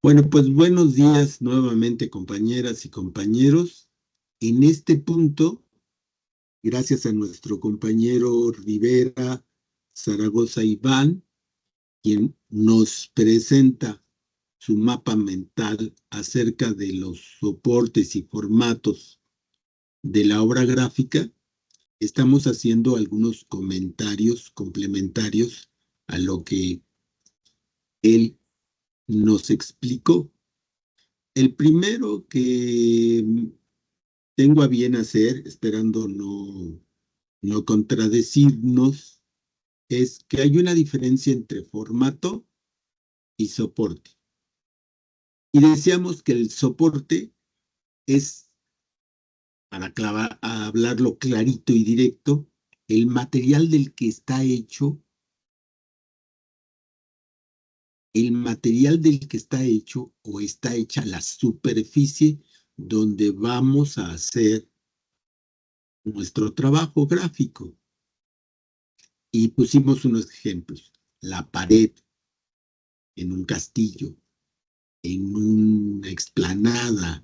Bueno, pues buenos días nuevamente, compañeras y compañeros. En este punto, gracias a nuestro compañero Rivera Zaragoza Iván, quien nos presenta su mapa mental acerca de los soportes y formatos de la obra gráfica, estamos haciendo algunos comentarios complementarios a lo que él nos explicó. El primero que tengo a bien hacer, esperando no contradecirnos, es que hay una diferencia entre formato y soporte. Y decíamos que el soporte es, para hablarlo clarito y directo, el material del que está hecho, o está hecha la superficie donde vamos a hacer nuestro trabajo gráfico. Y pusimos unos ejemplos: la pared en un castillo, en una explanada,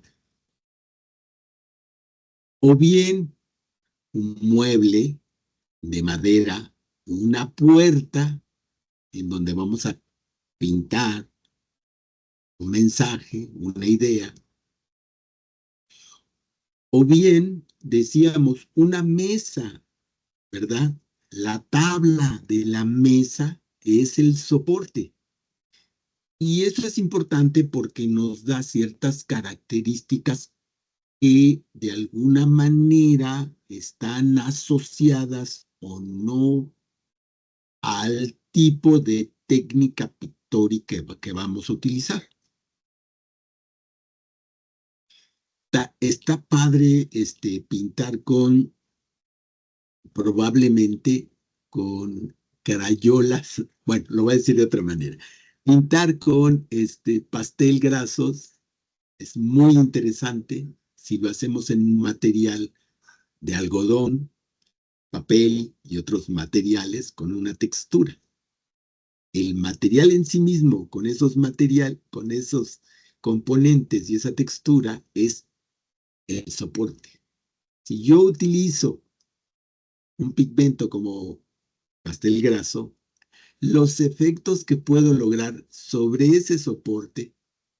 o bien un mueble de madera, una puerta en donde vamos a pintar un mensaje, una idea, o bien decíamos una mesa, ¿verdad? La tabla de la mesa es el soporte. Y eso es importante porque nos da ciertas características que de alguna manera están asociadas o no al tipo de técnica pictórica que vamos a utilizar. Está padre pintar probablemente con crayolas, bueno, lo voy a decir de otra manera. Pintar con pastel grasos es muy interesante si lo hacemos en un material de algodón, papel y otros materiales con una textura. El material en sí mismo, con esos componentes y esa textura, es el soporte. Si yo utilizo un pigmento como pastel graso, los efectos que puedo lograr sobre ese soporte,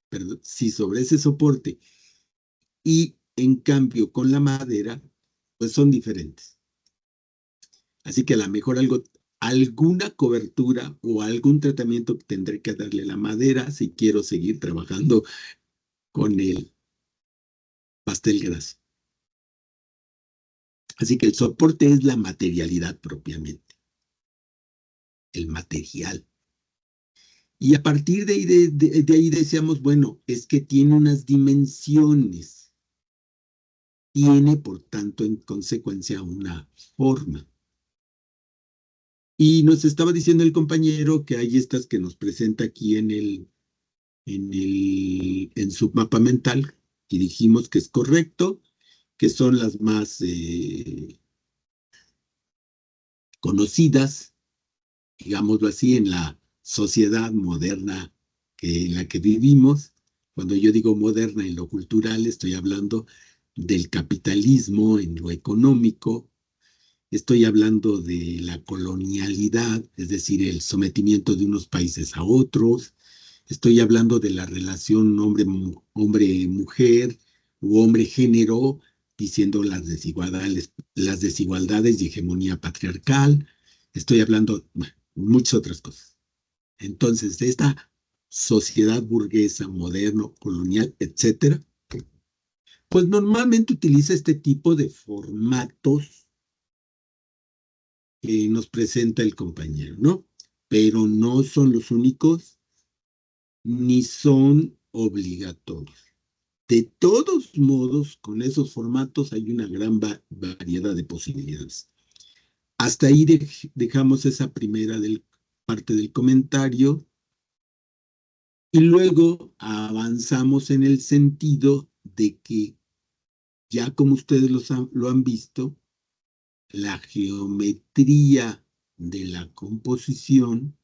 perdón, sí, sobre ese soporte, y en cambio con la madera, pues son diferentes. Así que a lo mejor alguna cobertura o algún tratamiento tendré que darle a la madera si quiero seguir trabajando con el pastel graso. Así que el soporte es la materialidad propiamente, el material. Y a partir de ahí decíamos, bueno, es que tiene unas dimensiones, tiene por tanto en consecuencia una forma. Y nos estaba diciendo el compañero que hay estas que nos presenta aquí en su mapa mental, y dijimos que es correcto, que son las más conocidas, digámoslo así, en la sociedad moderna en la que vivimos. Cuando yo digo moderna en lo cultural, estoy hablando del capitalismo en lo económico, estoy hablando de la colonialidad, es decir, el sometimiento de unos países a otros, estoy hablando de la relación hombre-mujer u hombre-género, diciendo las desigualdades y hegemonía patriarcal, estoy hablando, bueno, muchas otras cosas. Entonces, de esta sociedad burguesa, moderno, colonial, etcétera, pues normalmente utiliza este tipo de formatos que nos presenta el compañero, ¿no? Pero no son los únicos ni son obligatorios. De todos modos, con esos formatos hay una gran variedad de posibilidades. Hasta ahí dejamos esa primera parte del comentario y luego avanzamos en el sentido de que, ya como ustedes lo han visto, la geometría de la composición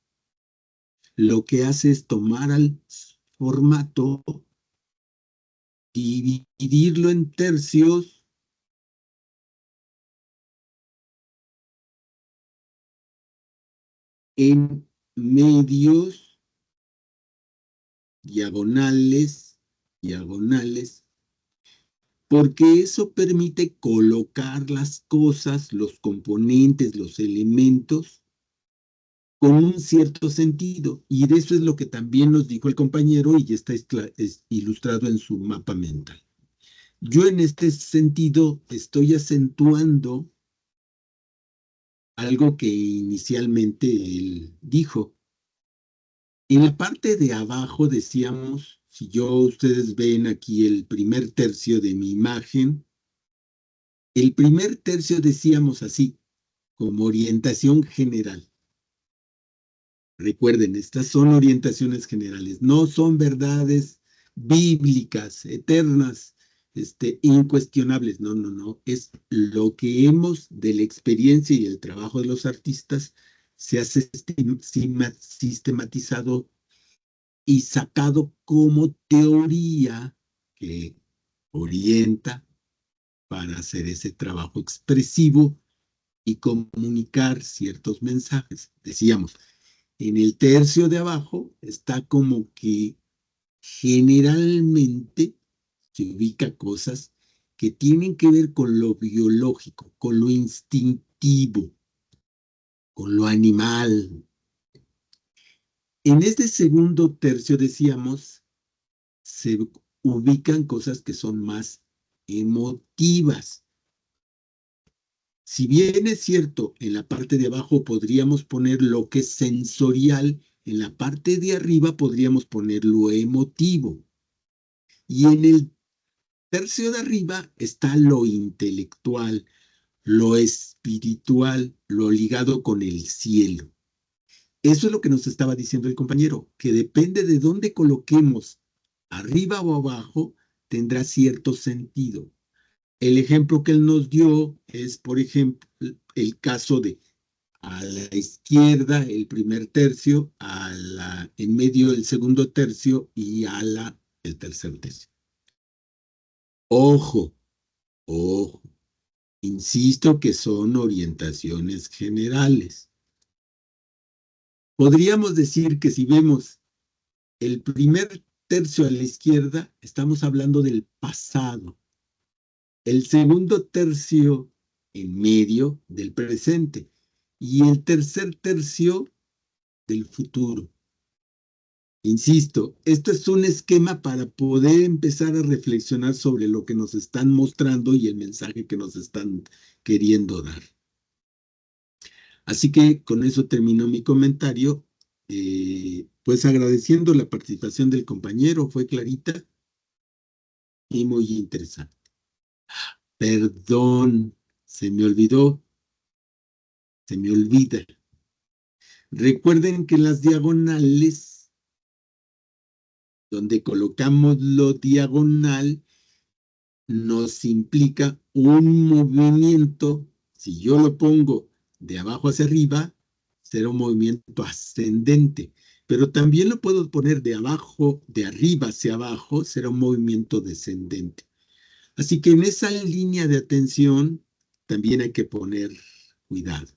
lo que hace es tomar al formato, dividirlo en tercios, en medios, diagonales, porque eso permite colocar las cosas, los componentes, los elementos, con un cierto sentido. Y de eso es lo que también nos dijo el compañero y ya está ilustrado en su mapa mental. Yo en este sentido estoy acentuando algo que inicialmente él dijo. En la parte de abajo decíamos, si ustedes ven aquí el primer tercio de mi imagen, el primer tercio decíamos así, como orientación general. Recuerden, estas son orientaciones generales, no son verdades bíblicas, eternas, incuestionables. No, no, no. Es lo que hemos de la experiencia y el trabajo de los artistas se ha sistematizado y sacado como teoría que orienta para hacer ese trabajo expresivo y comunicar ciertos mensajes. Decíamos, en el tercio de abajo está como que generalmente se ubica cosas que tienen que ver con lo biológico, con lo instintivo, con lo animal. En este segundo tercio, decíamos, se ubican cosas que son más emotivas. Si bien es cierto, en la parte de abajo podríamos poner lo que es sensorial, en la parte de arriba podríamos poner lo emotivo. Y en el tercio de arriba está lo intelectual, lo espiritual, lo ligado con el cielo. Eso es lo que nos estaba diciendo el compañero, que depende de dónde coloquemos, arriba o abajo, tendrá cierto sentido. El ejemplo que él nos dio es, por ejemplo, el caso de a la izquierda el primer tercio, en medio el segundo tercio y el tercer tercio. Ojo, ojo, insisto que son orientaciones generales. Podríamos decir que si vemos el primer tercio a la izquierda, estamos hablando del pasado. El segundo tercio en medio del presente y el tercer tercio del futuro. Insisto, esto es un esquema para poder empezar a reflexionar sobre lo que nos están mostrando y el mensaje que nos están queriendo dar. Así que con eso termino mi comentario, pues agradeciendo la participación del compañero, fue clarita y muy interesante. Perdón, se me olvidó, se me olvida. Recuerden que las diagonales, donde colocamos lo diagonal, nos implica un movimiento. Si yo lo pongo de abajo hacia arriba, será un movimiento ascendente. Pero también lo puedo poner de arriba hacia abajo, será un movimiento descendente. Así que en esa línea de atención también hay que poner cuidado.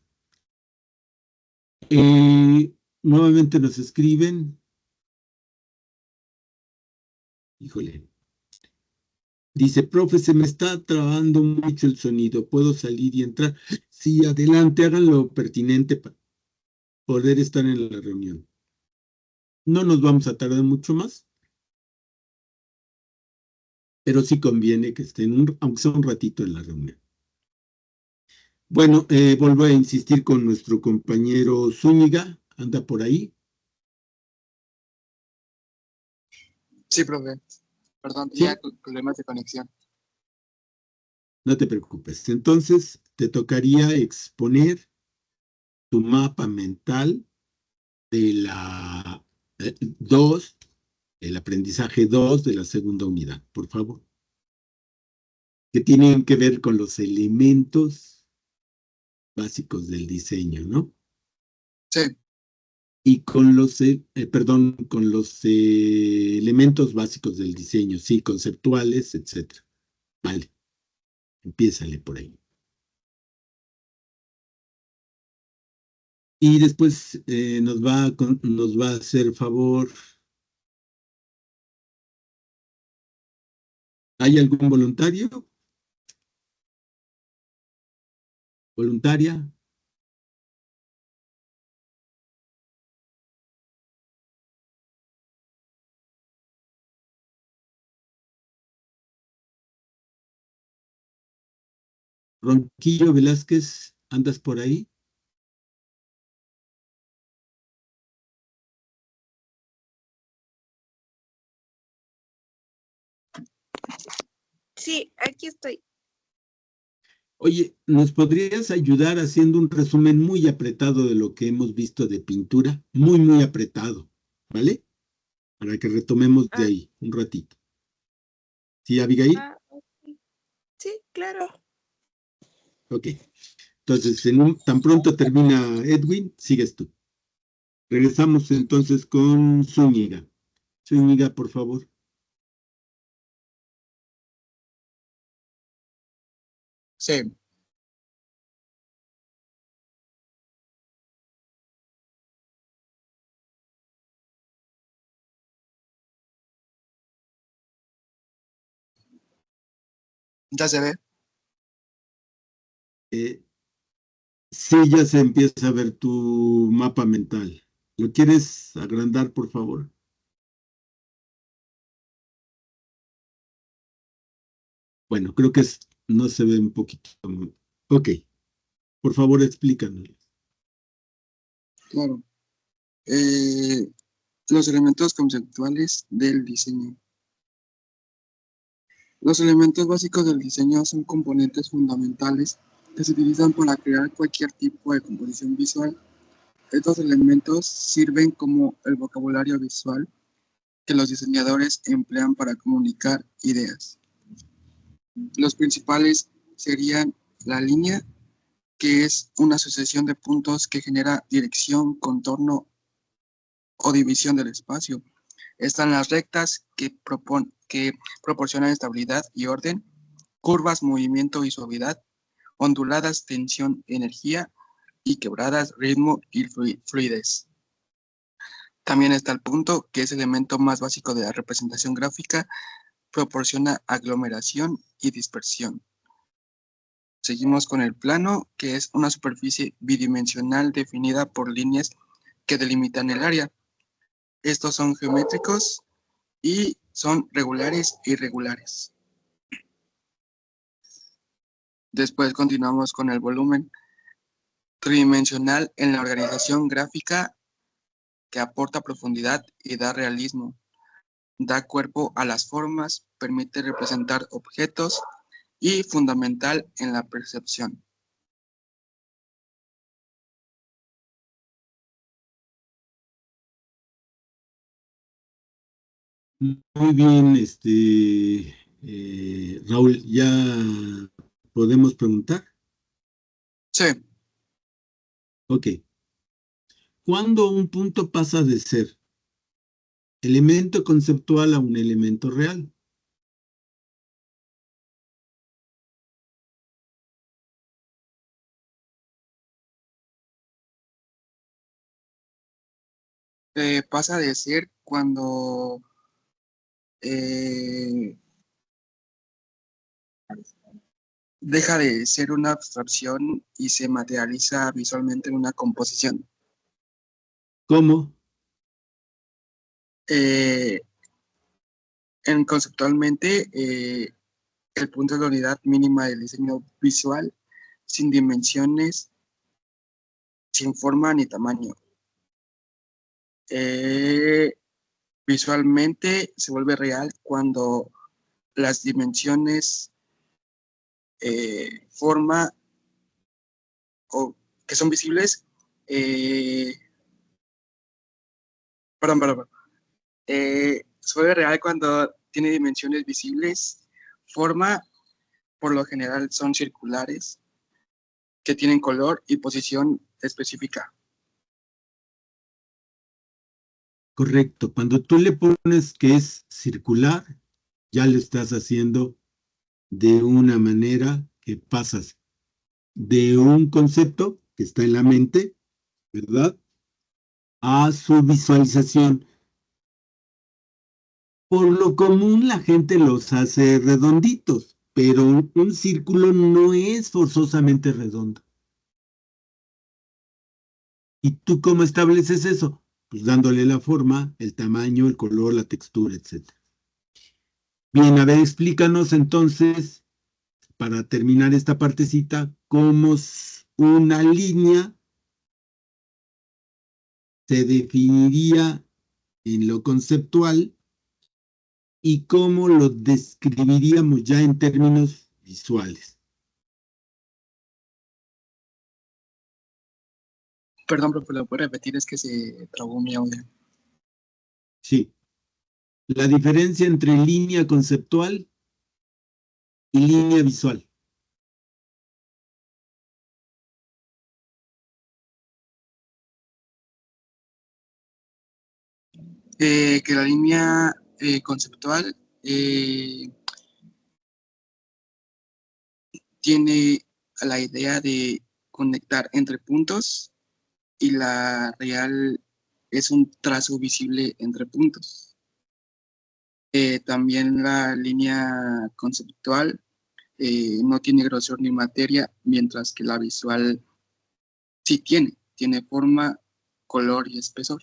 Nuevamente nos escriben. Híjole. Dice, profe, se me está trabando mucho el sonido. ¿Puedo salir y entrar? Sí, adelante, hagan lo pertinente para poder estar en la reunión. No nos vamos a tardar mucho más, pero sí conviene que estén, aunque sea un ratito en la reunión. Bueno, vuelvo a insistir con nuestro compañero Zúñiga. ¿Anda por ahí? Sí, profe. Perdón, ¿Sí? tenía problemas de conexión. No te preocupes. Entonces, te tocaría exponer tu mapa mental de la 2, el aprendizaje 2 de la segunda unidad, por favor. Que tienen que ver con los elementos básicos del diseño, ¿no? Sí. y con los, perdón, con los elementos básicos del diseño, sí, conceptuales, etcétera. Vale, empiézale por ahí. Y después nos va a hacer favor. ¿Hay algún voluntario? ¿Voluntaria? Ronquillo Velázquez, ¿andas por ahí? Sí, aquí estoy. Oye, ¿nos podrías ayudar haciendo un resumen muy apretado de lo que hemos visto de pintura? Muy, muy apretado, ¿vale? Para que retomemos de Ah, ahí un ratito. ¿Sí, Abigail? ok. Sí, claro. Ok. Entonces, tan pronto termina Edwin, sigues tú. Regresamos entonces con Zúñiga. Zúñiga, por favor. Sí, ya se ve. Eh, sí, ya se empieza a ver tu mapa mental. ¿Lo quieres agrandar, por favor? Bueno, creo que no se ve un poquito. Ok, por favor, explícanos. Claro. Eh, los elementos conceptuales del diseño. Los elementos básicos del diseño son componentes fundamentales que se utilizan para crear cualquier tipo de composición visual. Estos elementos sirven como el vocabulario visual que los diseñadores emplean para comunicar ideas. Los principales serían la línea, que es una sucesión de puntos que genera dirección, contorno o división del espacio. Están las rectas que proporcionan estabilidad y orden, curvas, movimiento y suavidad, onduladas, tensión, energía, y quebradas, ritmo y fluidez. También está el punto, que es el elemento más básico de la representación gráfica, proporciona aglomeración y dispersión. Seguimos con el plano, que es una superficie bidimensional definida por líneas que delimitan el área. Estos son geométricos y son regulares e irregulares. Después continuamos con el volumen tridimensional en la organización gráfica, que aporta profundidad y da realismo. Da cuerpo a las formas, permite representar objetos y fundamental en la percepción. Muy bien, Raúl, ¿ya podemos preguntar? Sí, Ok. ¿Cuándo un punto pasa de ser elemento conceptual a un elemento real? pasa de ser cuando eh, deja de ser una abstracción y se materializa visualmente en una composición. ¿Cómo? Eh, conceptualmente, el punto es la unidad mínima del diseño visual, sin dimensiones, sin forma ni tamaño. Eh, visualmente se vuelve real cuando las dimensiones, forma o que son visibles, eh, perdón, se vuelve real cuando tiene dimensiones visibles, forma, por lo general son circulares, que tienen color y posición específica. Correcto. Cuando tú le pones que es circular, ya lo estás haciendo de una manera que pasas de un concepto que está en la mente, ¿verdad? A su visualización. Por lo común la gente los hace redonditos, pero un círculo no es forzosamente redondo. ¿Y tú cómo estableces eso? Pues dándole la forma, el tamaño, el color, la textura, etc. Bien, a ver, explícanos entonces, para terminar esta partecita, cómo una línea se definiría en lo conceptual y cómo lo describiríamos ya en términos visuales. Perdón, profe, ¿lo puede repetir? Es que se trabó mi audio. Sí, la diferencia entre línea conceptual y línea visual. Que la línea conceptual tiene la idea de conectar entre puntos y la real es un trazo visible entre puntos. También la línea conceptual no tiene grosor ni materia, mientras que la visual sí tiene forma, color y espesor.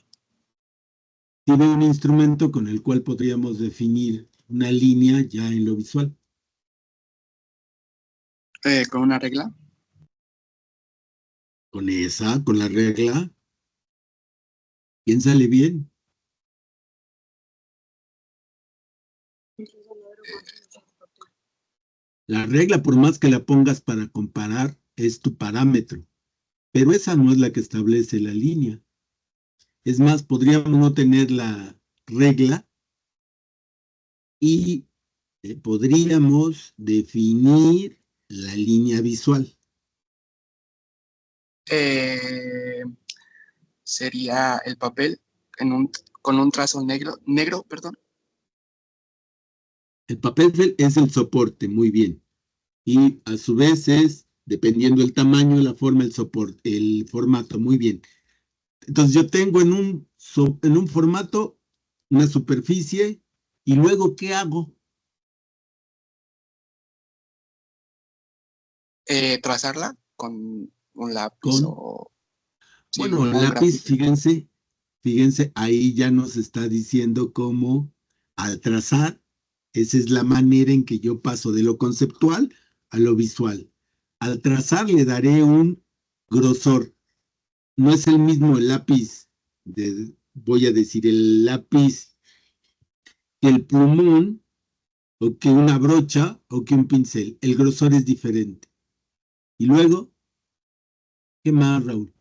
Tiene un instrumento con el cual podríamos definir una línea ya en lo visual. Con una regla. Con la regla, piénsale bien. La regla, por más que la pongas para comparar, es tu parámetro, pero esa no es la que establece la línea. Es más, podríamos no tener la regla y podríamos definir la línea visual. Sería el papel con un trazo negro, perdón. El papel es el soporte, muy bien. Y a su vez es, dependiendo del tamaño, la forma, el soporte, el formato, muy bien. Entonces yo tengo en un formato una superficie y luego, ¿qué hago? Trazarla con un lápiz Con, o sí, bueno, un lápiz, grafito. fíjense, ahí ya nos está diciendo cómo al trazar, esa es la manera en que yo paso de lo conceptual a lo visual. Al trazar le daré un grosor. No es el mismo el lápiz, voy a decir, el lápiz que el plumón, o que una brocha, o que un pincel. El grosor es diferente. Y luego, ¿qué más, Raúl?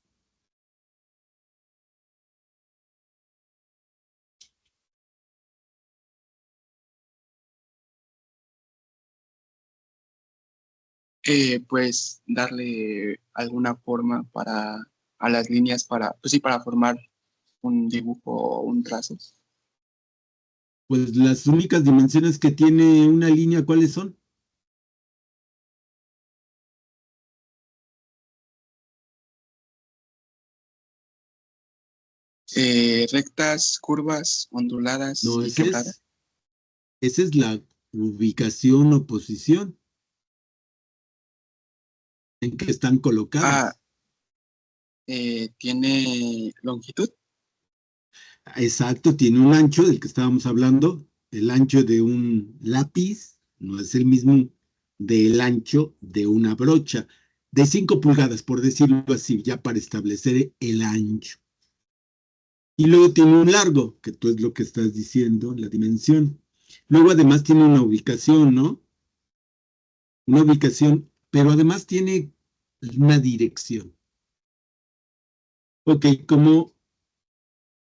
Pues darle alguna forma a las líneas pues sí, para formar un dibujo o un trazo. Pues las únicas dimensiones que tiene una línea, ¿cuáles son? Rectas, curvas, onduladas No, y quebradas. esa es la ubicación o posición en que están Ah, colocadas. tiene longitud. Exacto, tiene un ancho del que estábamos hablando. El ancho de un lápiz no es el mismo del ancho de una brocha. De 5 pulgadas, por decirlo así, ya para establecer el ancho. Y luego tiene un largo, que tú es lo que estás diciendo, la dimensión. Luego además tiene una ubicación, ¿no? Una ubicación, pero además tiene una dirección. Ok, como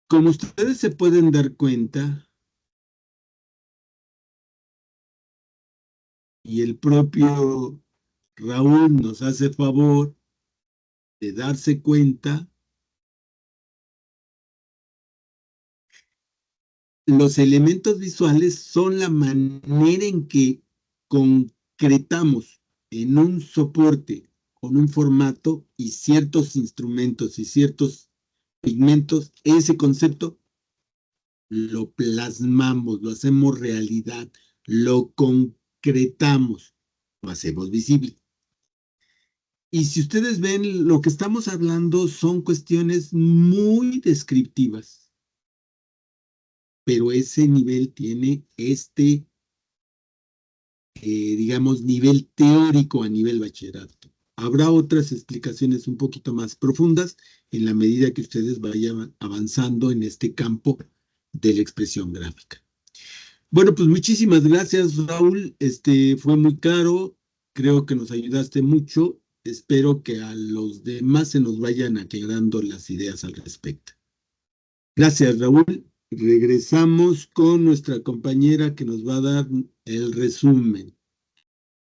ustedes se pueden dar cuenta, y el propio Raúl nos hace favor de darse cuenta, los elementos visuales son la manera en que concretamos en un soporte con un formato y ciertos instrumentos y ciertos pigmentos, ese concepto lo plasmamos, lo hacemos realidad, lo concretamos, lo hacemos visible. Y si ustedes ven, lo que estamos hablando son cuestiones muy descriptivas, pero ese nivel tiene digamos, nivel teórico a nivel bachillerato. Habrá otras explicaciones un poquito más profundas en la medida que ustedes vayan avanzando en este campo de la expresión gráfica. Bueno, pues muchísimas gracias, Raúl. Fue muy claro, creo que nos ayudaste mucho. Espero que a los demás se nos vayan aclarando las ideas al respecto. Gracias, Raúl. Regresamos con nuestra compañera que nos va a dar el resumen.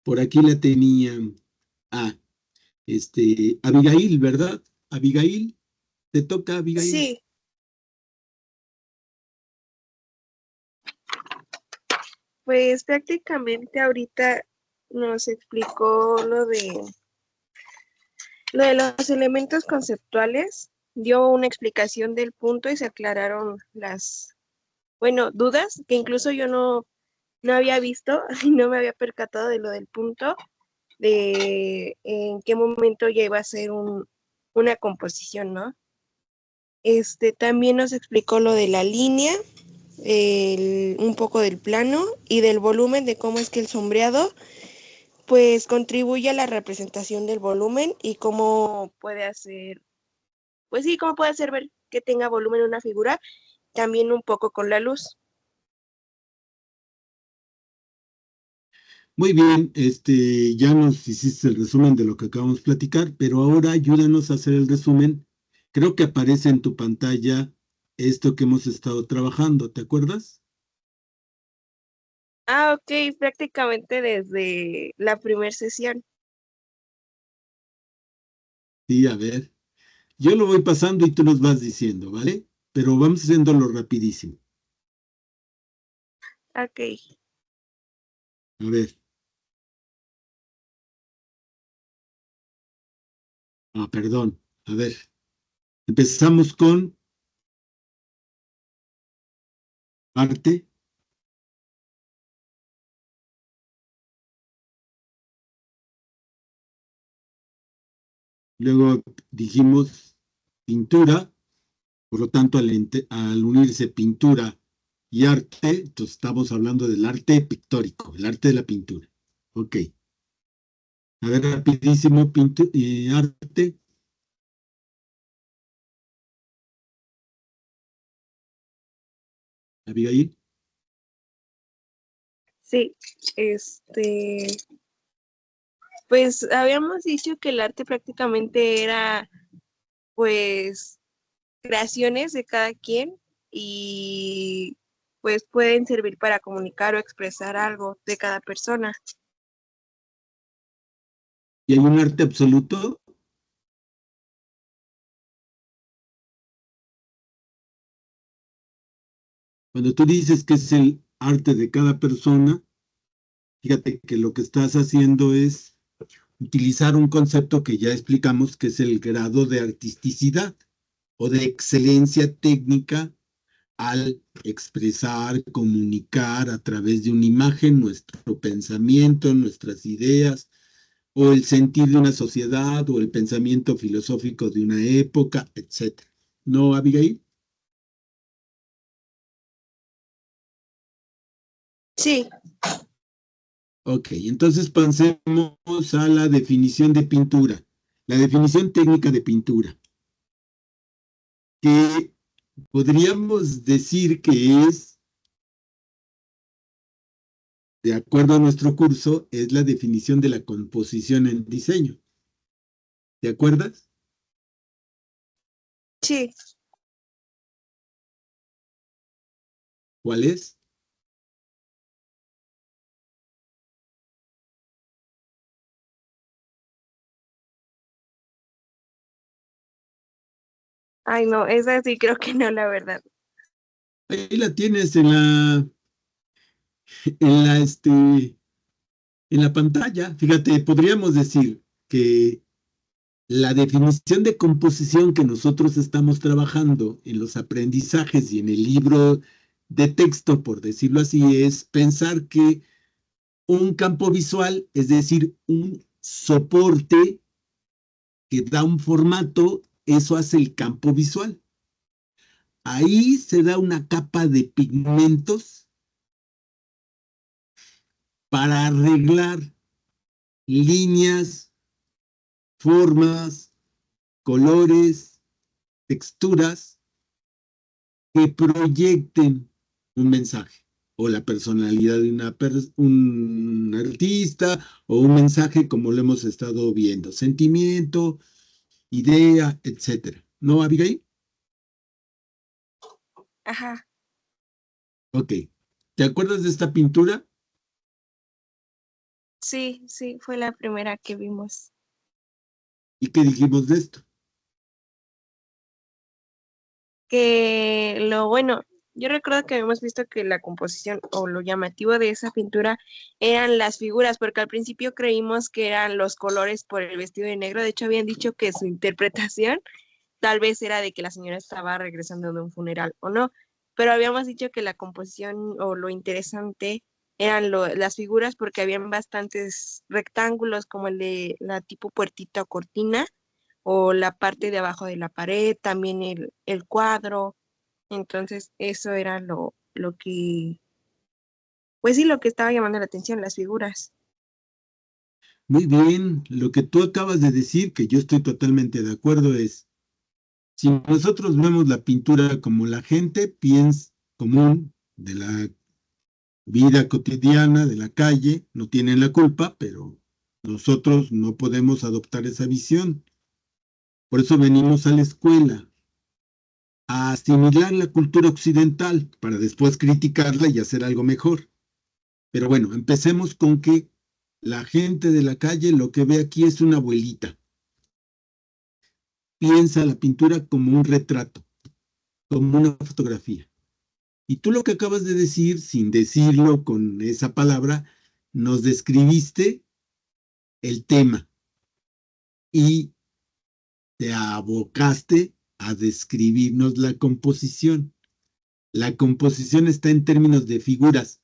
Por aquí la tenía. Ah, Abigail, ¿verdad? Abigail, ¿te toca, Abigail? Sí, pues prácticamente ahorita nos explicó lo de los elementos conceptuales, dio una explicación del punto y se aclararon bueno, dudas que incluso yo no había visto y no me había percatado de lo del punto, de en qué momento ya iba a ser una composición, ¿no? También nos explicó lo de la línea, un poco del plano y del volumen, de cómo es que el sombreado pues contribuye a la representación del volumen y cómo puede hacer, pues sí, cómo puede hacer ver que tenga volumen una figura, también un poco con la luz. Muy bien, ya nos hiciste el resumen de lo que acabamos de platicar, pero ahora ayúdanos a hacer el resumen. Creo que aparece en tu pantalla esto que hemos estado trabajando, ¿te acuerdas? Ah, ok, prácticamente desde la primera sesión. Sí, a ver. Yo lo voy pasando y tú nos vas diciendo, ¿vale? Pero vamos haciéndolo rapidísimo. Ok, A ver. Ah, perdón. A ver. Empezamos con arte. Luego dijimos pintura. Por lo tanto, al unirse pintura y arte, entonces estamos hablando del arte pictórico, el arte de la pintura. Ok. A ver, rapidísimo, arte. Abigail. sí, pues habíamos dicho que el arte prácticamente era, pues, creaciones de cada quien y pues pueden servir para comunicar o expresar algo de cada persona. ¿Y hay un arte absoluto? Cuando tú dices que es el arte de cada persona, fíjate que lo que estás haciendo es utilizar un concepto que ya explicamos, que es el grado de artisticidad o de excelencia técnica al expresar, comunicar a través de una imagen nuestro pensamiento, nuestras ideas, o el sentir de una sociedad, o el pensamiento filosófico de una época, etcétera. ¿No, Abigail? Sí, Ok, entonces pasemos a la definición de pintura. La definición técnica de pintura, que podríamos decir que es, de acuerdo a nuestro curso, es la definición de la composición en diseño. ¿Te acuerdas? sí. ¿Cuál es? Ay, no, esa sí creo que no, la verdad. Ahí la tienes en la, este, en la pantalla. Fíjate, podríamos decir que la definición de composición que nosotros estamos trabajando en los aprendizajes y en el libro de texto, por decirlo así, es pensar que un campo visual, es decir, un soporte que da un formato, eso hace el campo visual. Ahí se da una capa de pigmentos para arreglar líneas, formas, colores, texturas que proyecten un mensaje o la personalidad de un artista o un mensaje como lo hemos estado viendo, sentimiento, idea, etcétera. ¿No, Abigail? Ajá, Ok. ¿Te acuerdas de esta pintura? sí, sí, fue la primera que vimos. ¿Y qué dijimos de esto? Que lo bueno, yo recuerdo que habíamos visto que la composición o lo llamativo de esa pintura eran las figuras, porque al principio creímos que eran los colores por el vestido de negro. De hecho, habían dicho que su interpretación tal vez era de que la señora estaba regresando de un funeral o no, pero habíamos dicho que la composición o lo interesante eran las figuras porque habían bastantes rectángulos como el de la tipo puertita o cortina o la parte de abajo de la pared, también el cuadro. Entonces eso era lo que, pues sí, lo que estaba llamando la atención, las figuras. Muy bien, lo que tú acabas de decir, que yo estoy totalmente de acuerdo, es, si nosotros vemos la pintura como la gente piensa común de la vida cotidiana, de la calle, no tienen la culpa, pero nosotros no podemos adoptar esa visión. Por eso venimos a la escuela, a asimilar la cultura occidental para después criticarla y hacer algo mejor. Pero bueno, empecemos con que la gente de la calle lo que ve aquí es una abuelita. Piensa la pintura como un retrato, como una fotografía. Y tú lo que acabas de decir, sin decirlo con esa palabra, nos describiste el tema y te abocaste a describirnos la composición. La composición está en términos de figuras,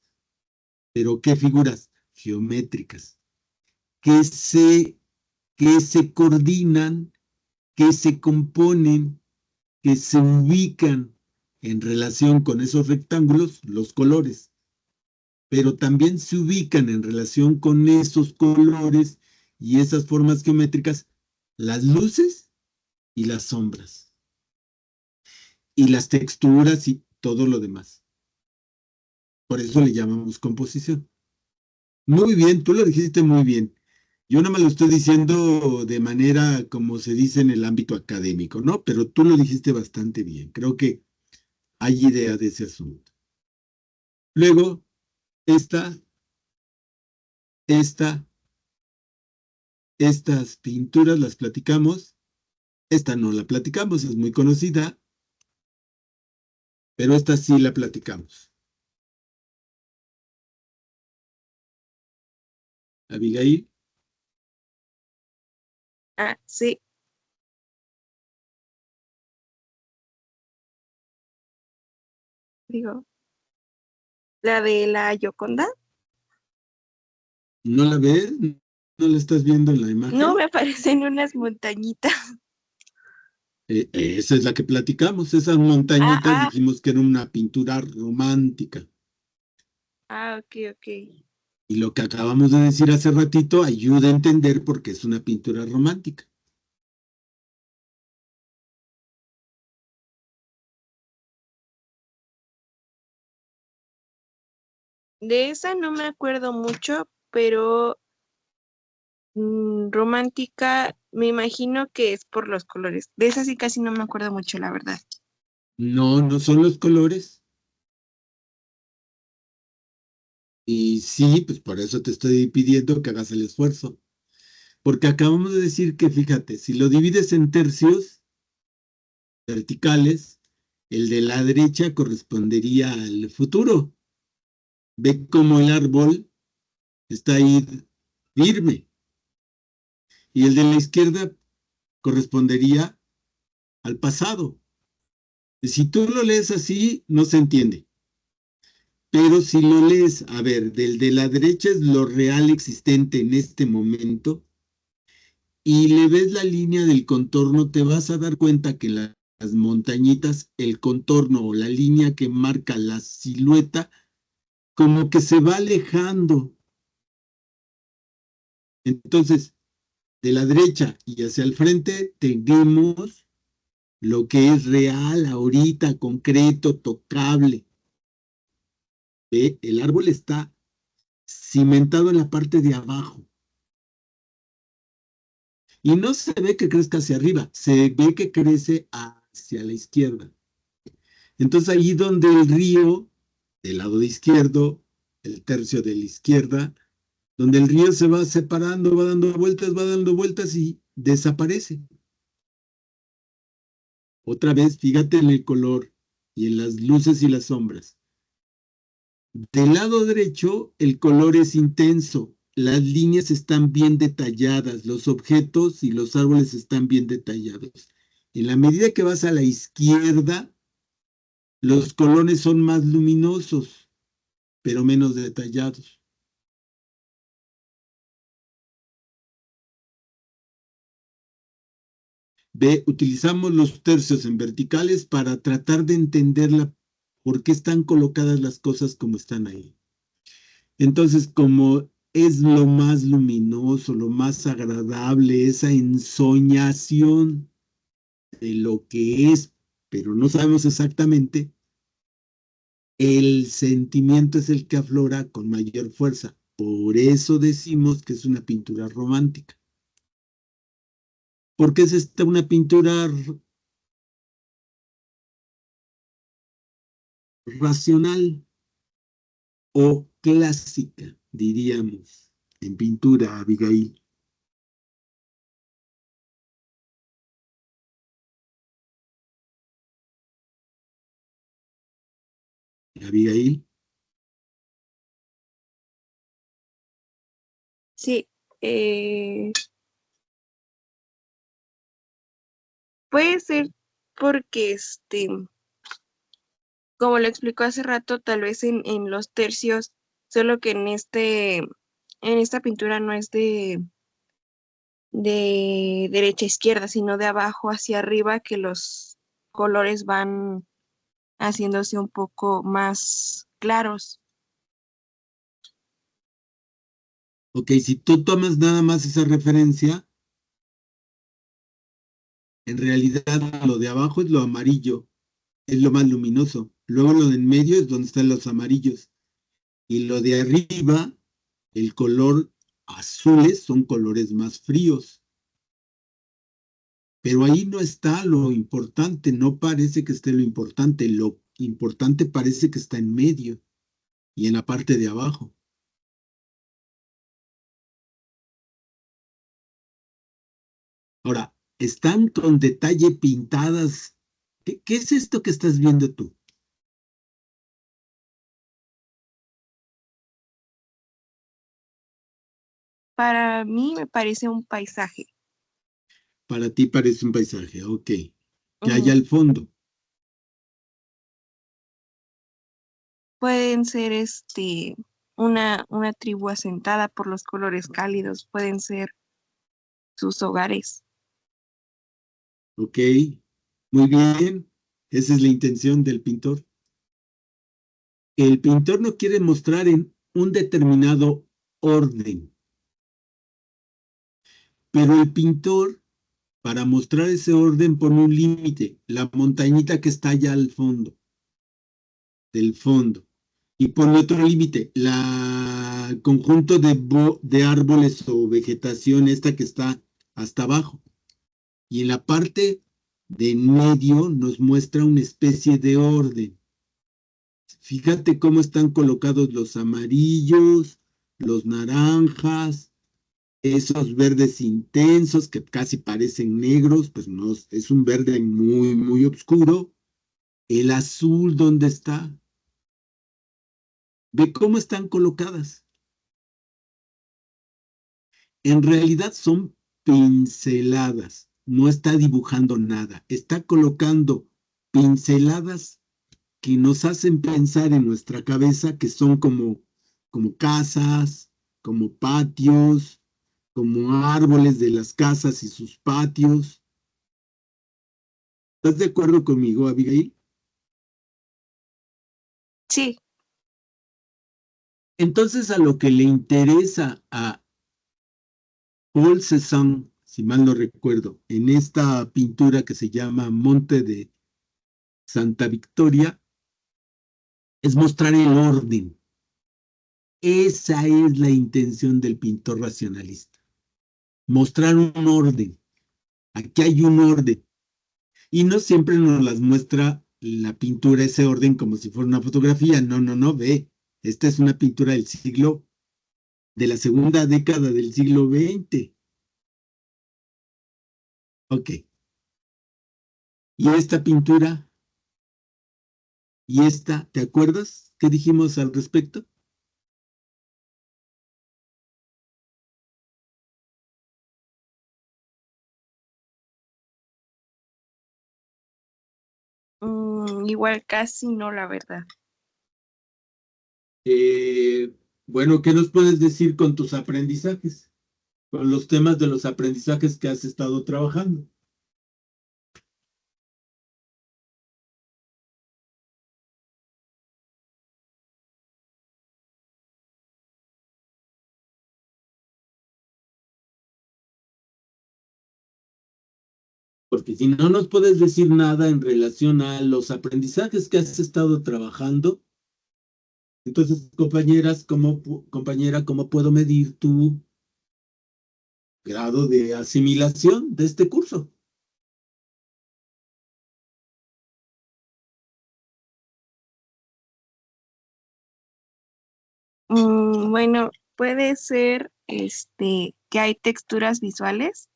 pero ¿qué figuras? Geométricas, que se, que se coordinan, que se componen, que se ubican en relación con esos rectángulos, los colores, pero también se ubican en relación con esos colores y esas formas geométricas, las luces y las sombras, y las texturas y todo lo demás. Por eso le llamamos composición. Muy bien, tú lo dijiste muy bien. Yo no me lo estoy diciendo de manera como se dice en el ámbito académico, ¿no? Pero tú lo dijiste bastante bien. Creo que hay idea de ese asunto. Luego, esta, esta, estas pinturas las platicamos. Esta no la platicamos, es muy conocida, pero esta sí la platicamos. Abigail, Ah, sí, digo, la de la Gioconda. ¿no la ves? ¿No la estás viendo en la No, imagen? me aparecen unas montañitas. Esa es la que platicamos. Esas Ah, montañitas ah, dijimos que era una pintura romántica. ah, ok, ok. Y lo que acabamos de decir hace ratito ayuda a entender por qué es una pintura romántica. De esa no me acuerdo mucho, pero romántica, me imagino que es por los colores. De esa sí casi no me acuerdo mucho, la verdad. No, no son los colores. Y sí, pues por eso te estoy pidiendo que hagas el esfuerzo. Porque acabamos de decir que, fíjate, si lo divides en tercios verticales, El de la derecha correspondería al futuro. Ve cómo el árbol está ahí firme. Y el de la izquierda correspondería al pasado. Si tú lo lees así, no se entiende. Pero si lo lees, a ver, del de la derecha es lo real existente en este momento, y le ves la línea del contorno, te vas a dar cuenta que las montañitas, el contorno o la línea que marca la silueta, como que se va alejando. Entonces, de la derecha y hacia el frente tenemos lo que es real ahorita, concreto, tocable. ¿Ve? El árbol está cimentado en la parte de abajo. Y no se ve que crezca hacia arriba, se ve que crece hacia la izquierda. Entonces ahí donde el río, del lado izquierdo, el tercio de la izquierda, donde el río se va separando, va dando vueltas y desaparece. Otra vez, fíjate en el color y en las luces y las sombras. Del lado derecho, el color es intenso, las líneas están bien detalladas, los objetos y los árboles están bien detallados. En la medida que vas a la izquierda, los colores son más luminosos, pero menos detallados. Ve, utilizamos los tercios en verticales para tratar de entender por qué están colocadas las cosas como están ahí. Entonces, como es lo más luminoso, lo más agradable, esa ensoñación de lo que es, pero no sabemos exactamente, el sentimiento es el que aflora con mayor fuerza. Por eso decimos que es una pintura romántica. ¿Por qué es esta una pintura racional o clásica, diríamos, en pintura, Abigail? Abigail. Sí, puede ser porque como lo explicó hace rato, tal vez en los tercios, solo que en esta pintura no es de derecha a izquierda, sino de abajo hacia arriba, que los colores van haciéndose un poco más claros. Ok, si tú tomas nada más esa referencia, en realidad lo de abajo es lo amarillo, es lo más luminoso. Luego lo de en medio es donde están los amarillos. Y lo de arriba, el color azules son colores más fríos. Pero ahí no está lo importante, no parece que esté lo importante parece que está en medio y en la parte de abajo. Ahora, están con detalle pintadas. ¿Qué es esto que estás viendo tú? Para mí me parece un paisaje. Para ti parece un paisaje, ok. ¿Qué hay Ujú. al fondo? Pueden ser una tribu asentada por los colores cálidos, pueden ser sus hogares. Ok, muy bien. Esa es la intención del pintor. El pintor no quiere mostrar en un determinado orden, pero el pintor, para mostrar ese orden, pone un límite, la montañita que está allá al fondo, del fondo, y pone otro límite, el conjunto de árboles o vegetación esta que está hasta abajo. Y en la parte de en medio nos muestra una especie de orden. Fíjate cómo están colocados los amarillos, los naranjas, esos verdes intensos que casi parecen negros, pues no, es un verde muy, muy oscuro. El azul, ¿dónde está? Ve cómo están colocadas. En realidad son pinceladas. No está dibujando nada. Está colocando pinceladas que nos hacen pensar en nuestra cabeza que son como casas, como patios, como árboles de las casas y sus patios. ¿Estás de acuerdo conmigo, Abigail? Sí. Entonces, a lo que le interesa a Paul Cézanne, si mal no recuerdo, en esta pintura que se llama Monte de Santa Victoria, es mostrar el orden. Esa es la intención del pintor racionalista. Mostrar un orden. Aquí hay un orden. Y no siempre nos las muestra la pintura, ese orden, como si fuera una fotografía. No, no, no, ve. Esta es una pintura de la segunda década del siglo XX. Ok. Y esta pintura, y esta, ¿te acuerdas? ¿Qué dijimos al respecto? Igual casi no, la verdad. Bueno, ¿qué nos puedes decir con tus aprendizajes? Con los temas de los aprendizajes que has estado trabajando. Porque si no nos puedes decir nada en relación a los aprendizajes que has estado trabajando, entonces, compañera, ¿cómo puedo medir tu grado de asimilación de este curso? Bueno, puede ser que hay texturas visuales,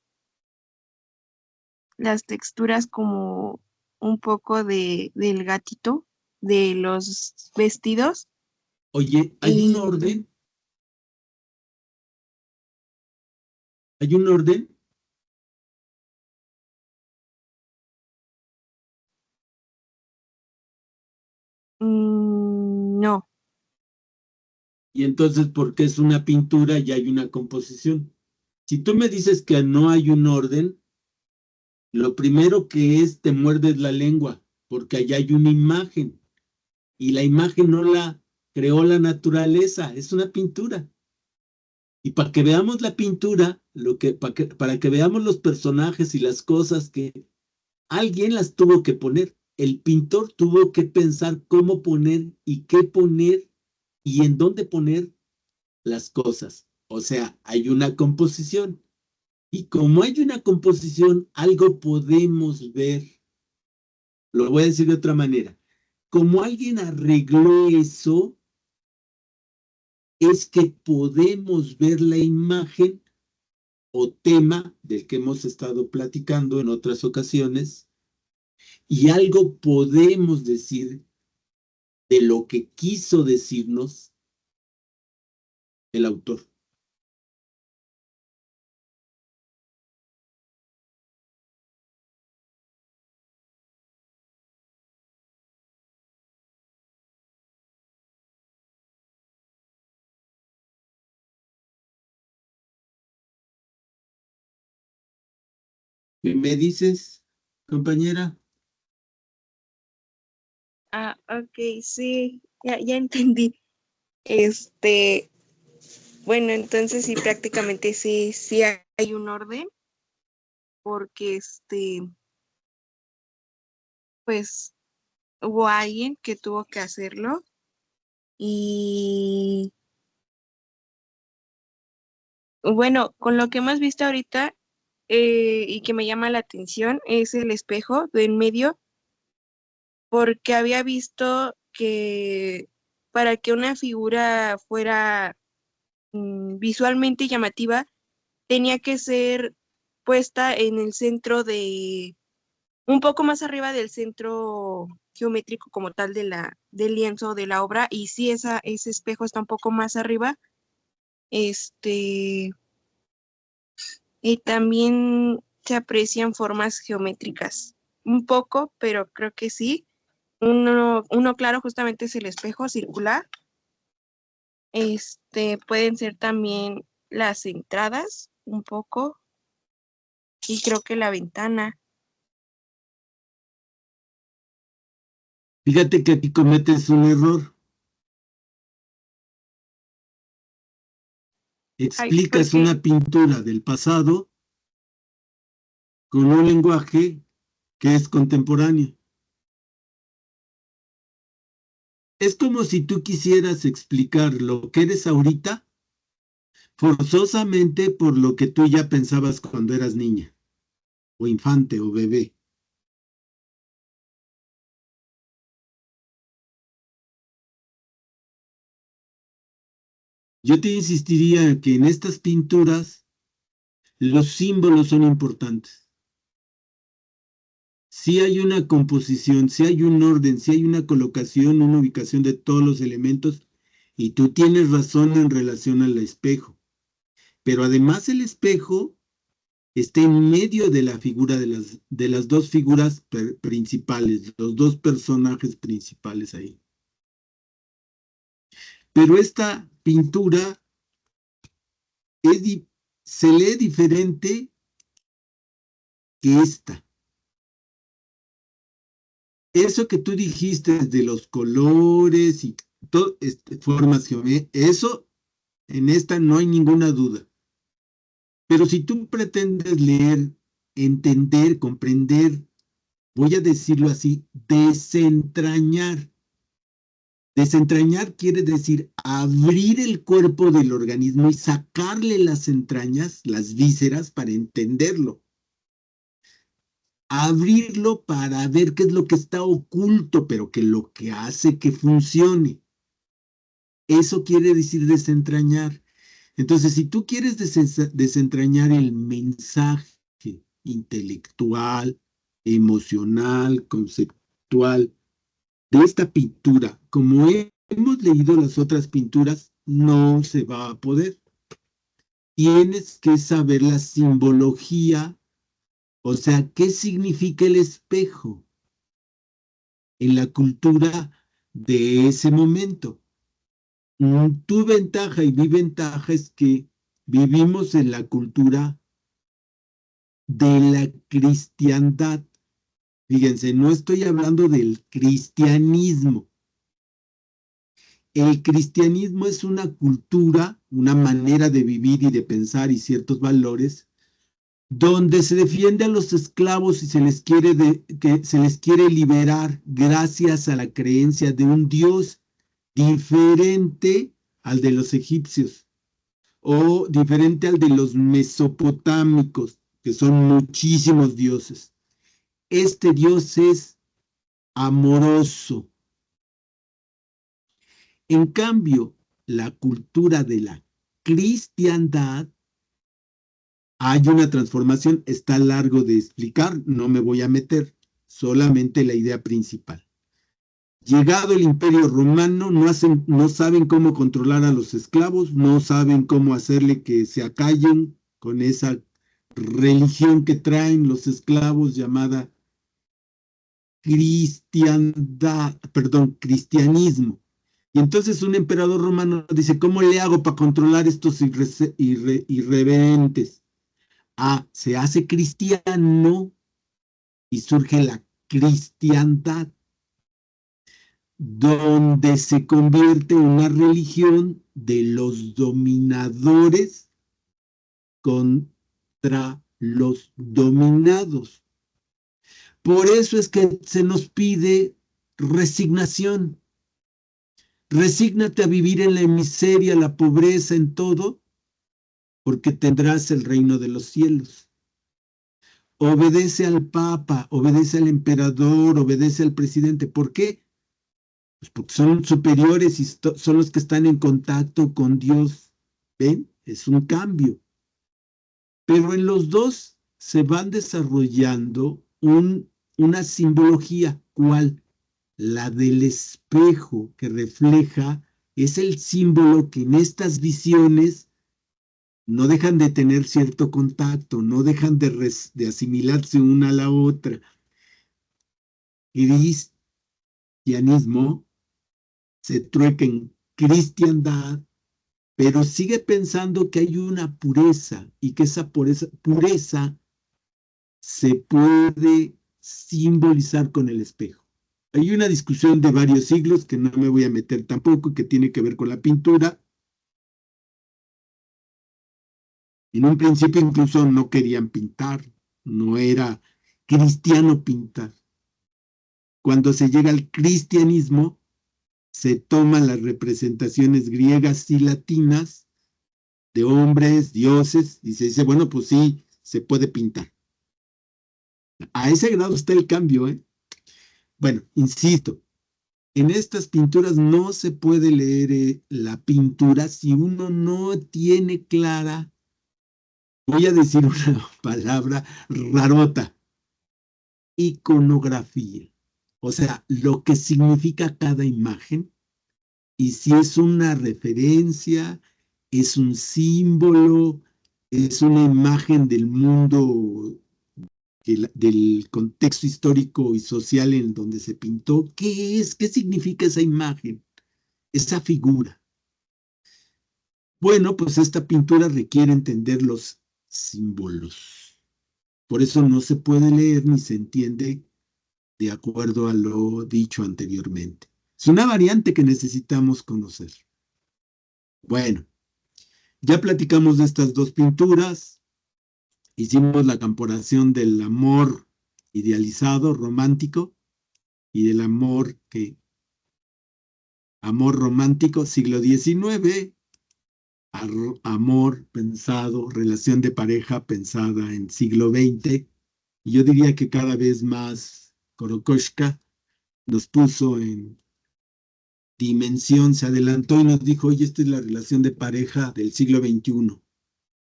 las texturas como un poco del gatito, de los vestidos. Oye, Y hay un orden, no. y entonces, ¿por qué es una pintura y hay una composición? Si tú me dices que no hay un orden, lo primero que es, te muerdes la lengua, porque allá hay una imagen, y la imagen no la creó la naturaleza, es una pintura. Y para que veamos la pintura, para que veamos los personajes y las cosas que alguien las tuvo que poner. El pintor tuvo que pensar cómo poner y qué poner y en dónde poner las cosas. O sea, hay una composición. Y como hay una composición, algo podemos ver. Lo voy a decir de otra manera. Como alguien arregló eso, es que podemos ver la imagen o tema del que hemos estado platicando en otras ocasiones y algo podemos decir de lo que quiso decirnos el autor. ¿Qué me dices, compañera? Ok, sí, ya entendí. Bueno, entonces sí, prácticamente sí hay un orden, porque pues hubo alguien que tuvo que hacerlo y bueno, con lo que hemos visto ahorita y que me llama la atención es el espejo de en medio, porque había visto que para que una figura fuera visualmente llamativa, tenía que ser puesta en el centro un poco más arriba del centro geométrico como tal del lienzo de la obra, y sí, ese espejo está un poco más arriba. Este, y también se aprecian formas geométricas, un poco, pero creo que sí. Uno claro justamente es el espejo circular. Pueden ser también las entradas, un poco, y creo que la ventana. Fíjate que aquí cometes un error. Ay, Explicas porque, una pintura del pasado con un lenguaje que es contemporáneo. Es como si tú quisieras explicar lo que eres ahorita forzosamente por lo que tú ya pensabas cuando eras niña, o infante, o bebé. Yo te insistiría que en estas pinturas los símbolos son importantes. Si hay una composición, si hay un orden, si hay una colocación, una ubicación de todos los elementos, y tú tienes razón en relación al espejo. Pero además el espejo está en medio de la figura de las dos figuras principales, los dos personajes principales ahí. Pero esta pintura se lee diferente que esta. Eso que tú dijiste de los colores y formas geométricas, eso en esta no hay ninguna duda. Pero si tú pretendes leer, entender, comprender, voy a decirlo así, desentrañar. Desentrañar quiere decir abrir el cuerpo del organismo y sacarle las entrañas, las vísceras, para entenderlo. Abrirlo para ver qué es lo que está oculto, pero que lo que hace que funcione. Eso quiere decir desentrañar. Entonces, si tú quieres desentrañar el mensaje intelectual, emocional, conceptual de esta pintura, como hemos leído las otras pinturas, no se va a poder. Tienes que saber la simbología, o sea, ¿qué significa el espejo en la cultura de ese momento? Tu ventaja y mi ventaja es que vivimos en la cultura de la cristiandad. Fíjense, no estoy hablando del cristianismo. El cristianismo es una cultura, una manera de vivir y de pensar y ciertos valores, donde se defiende a los esclavos y que se les quiere liberar gracias a la creencia de un Dios diferente al de los egipcios o diferente al de los mesopotámicos, que son muchísimos dioses. Este Dios es amoroso. En cambio, la cultura de la cristiandad, hay una transformación, está largo de explicar, no me voy a meter, solamente la idea principal. Llegado el Imperio Romano, no saben cómo controlar a los esclavos, no saben cómo hacerle que se acallen con esa religión que traen los esclavos llamada cristianismo. Y entonces un emperador romano dice, ¿cómo le hago para controlar estos irreverentes? Se hace cristiano y surge la cristiandad, donde se convierte en una religión de los dominadores contra los dominados. Por eso es que se nos pide resignación. Resígnate a vivir en la miseria, la pobreza, en todo, porque tendrás el reino de los cielos. Obedece al Papa, obedece al emperador, obedece al presidente. ¿Por qué? Pues porque son superiores y son los que están en contacto con Dios. ¿Ven? Es un cambio. Pero en los dos se van desarrollando un una simbología. ¿Cuál? La del espejo que refleja, es el símbolo que en estas visiones no dejan de tener cierto contacto, no dejan de asimilarse una a la otra. Cristianismo se trueca en cristiandad, pero sigue pensando que hay una pureza y que esa pureza se puede simbolizar con el espejo. Hay una discusión de varios siglos que no me voy a meter tampoco, que tiene que ver con la pintura. En un principio incluso no querían pintar, no era cristiano pintar. Cuando se llega al cristianismo, se toman las representaciones griegas y latinas de hombres, dioses, y se dice, bueno, pues sí, se puede pintar. A ese grado está el cambio, ¿eh? Bueno, insisto, en estas pinturas no se puede leer la pintura si uno no tiene clara, voy a decir una palabra rarota, iconografía. O sea, lo que significa cada imagen, y si es una referencia, es un símbolo, es una imagen del mundo, del contexto histórico y social en donde se pintó. ¿Qué es? ¿Qué significa esa imagen? Esa figura. Bueno, pues esta pintura requiere entender los símbolos. Por eso no se puede leer ni se entiende de acuerdo a lo dicho anteriormente. Es una variante que necesitamos conocer. Bueno, ya platicamos de estas dos pinturas, hicimos la comparación del amor idealizado, romántico, y del amor romántico, siglo XIX, amor pensado, relación de pareja pensada en siglo XX. Y yo diría que cada vez más Korokoshka nos puso en dimensión, se adelantó y nos dijo, oye, esta es la relación de pareja del siglo XXI,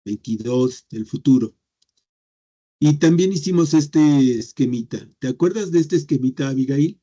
XXII, del futuro. Y también hicimos este esquemita. ¿Te acuerdas de este esquemita, Abigail?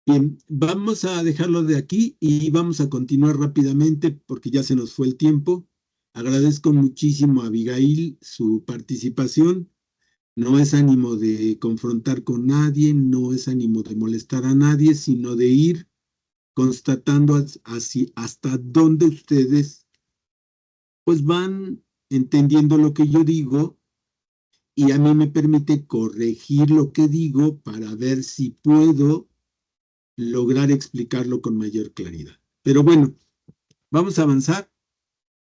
Bien, vamos a dejarlo de aquí y vamos a continuar rápidamente porque ya se nos fue el tiempo. Agradezco muchísimo a Abigail su participación. No es ánimo de confrontar con nadie, no es ánimo de molestar a nadie, sino de ir constatando así hasta dónde ustedes pues van entendiendo lo que yo digo y a mí me permite corregir lo que digo para ver si puedo lograr explicarlo con mayor claridad. Pero bueno, vamos a avanzar.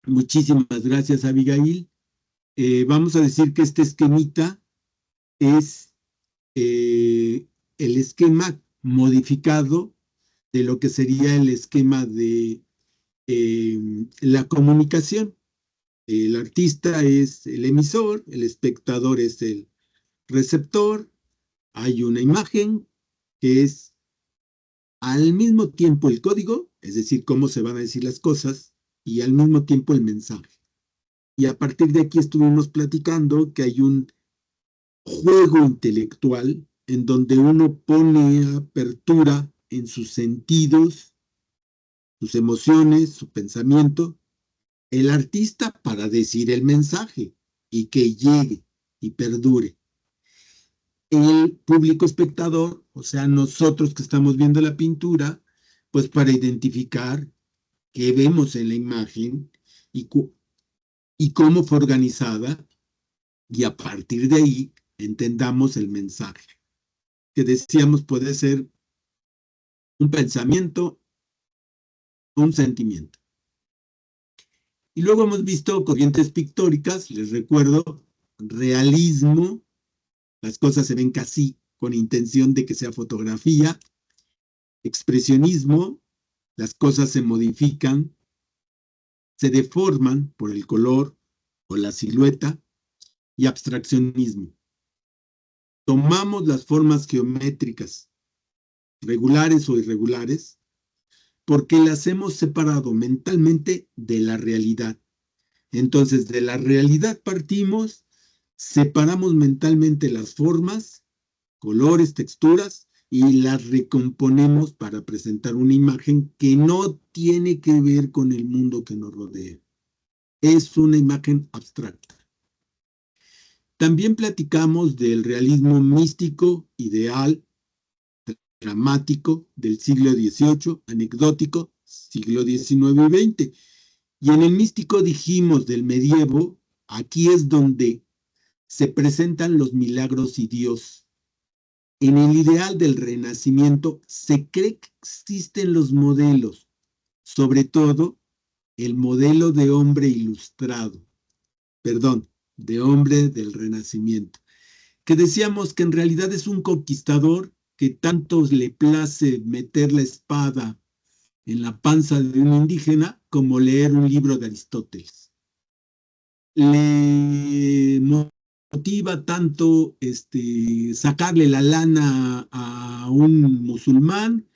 Muchísimas gracias, Abigail. Vamos a decir que este esquemita es el esquema modificado de lo que sería el esquema de la comunicación. El artista es el emisor, el espectador es el receptor, hay una imagen que es al mismo tiempo el código, es decir, cómo se van a decir las cosas, y al mismo tiempo el mensaje. Y a partir de aquí estuvimos platicando que hay un juego intelectual en donde uno pone apertura en sus sentidos, sus emociones, su pensamiento, el artista para decir el mensaje y que llegue y perdure. El público espectador, o sea, nosotros que estamos viendo la pintura, pues para identificar qué vemos en la imagen y cómo fue organizada, y a partir de ahí entendamos el mensaje, que decíamos puede ser un pensamiento, un sentimiento. Y luego hemos visto corrientes pictóricas, les recuerdo, realismo, las cosas se ven casi con intención de que sea fotografía, expresionismo, las cosas se modifican, se deforman por el color o la silueta, y abstraccionismo. Tomamos las formas geométricas, regulares o irregulares, porque las hemos separado mentalmente de la realidad. Entonces, de la realidad partimos, separamos mentalmente las formas, colores, texturas, y las recomponemos para presentar una imagen que no tiene que ver con el mundo que nos rodea. Es una imagen abstracta. También platicamos del realismo místico, ideal, dramático del siglo XVIII, anecdótico, siglo XIX y XX. Y en el místico dijimos del medievo, aquí es donde se presentan los milagros y Dios. En el ideal del Renacimiento se cree que existen los modelos, sobre todo el modelo de hombre ilustrado, de hombre del Renacimiento, que decíamos que en realidad es un conquistador que tanto le place meter la espada en la panza de un indígena como leer un libro de Aristóteles. Le motiva tanto sacarle la lana a un musulmán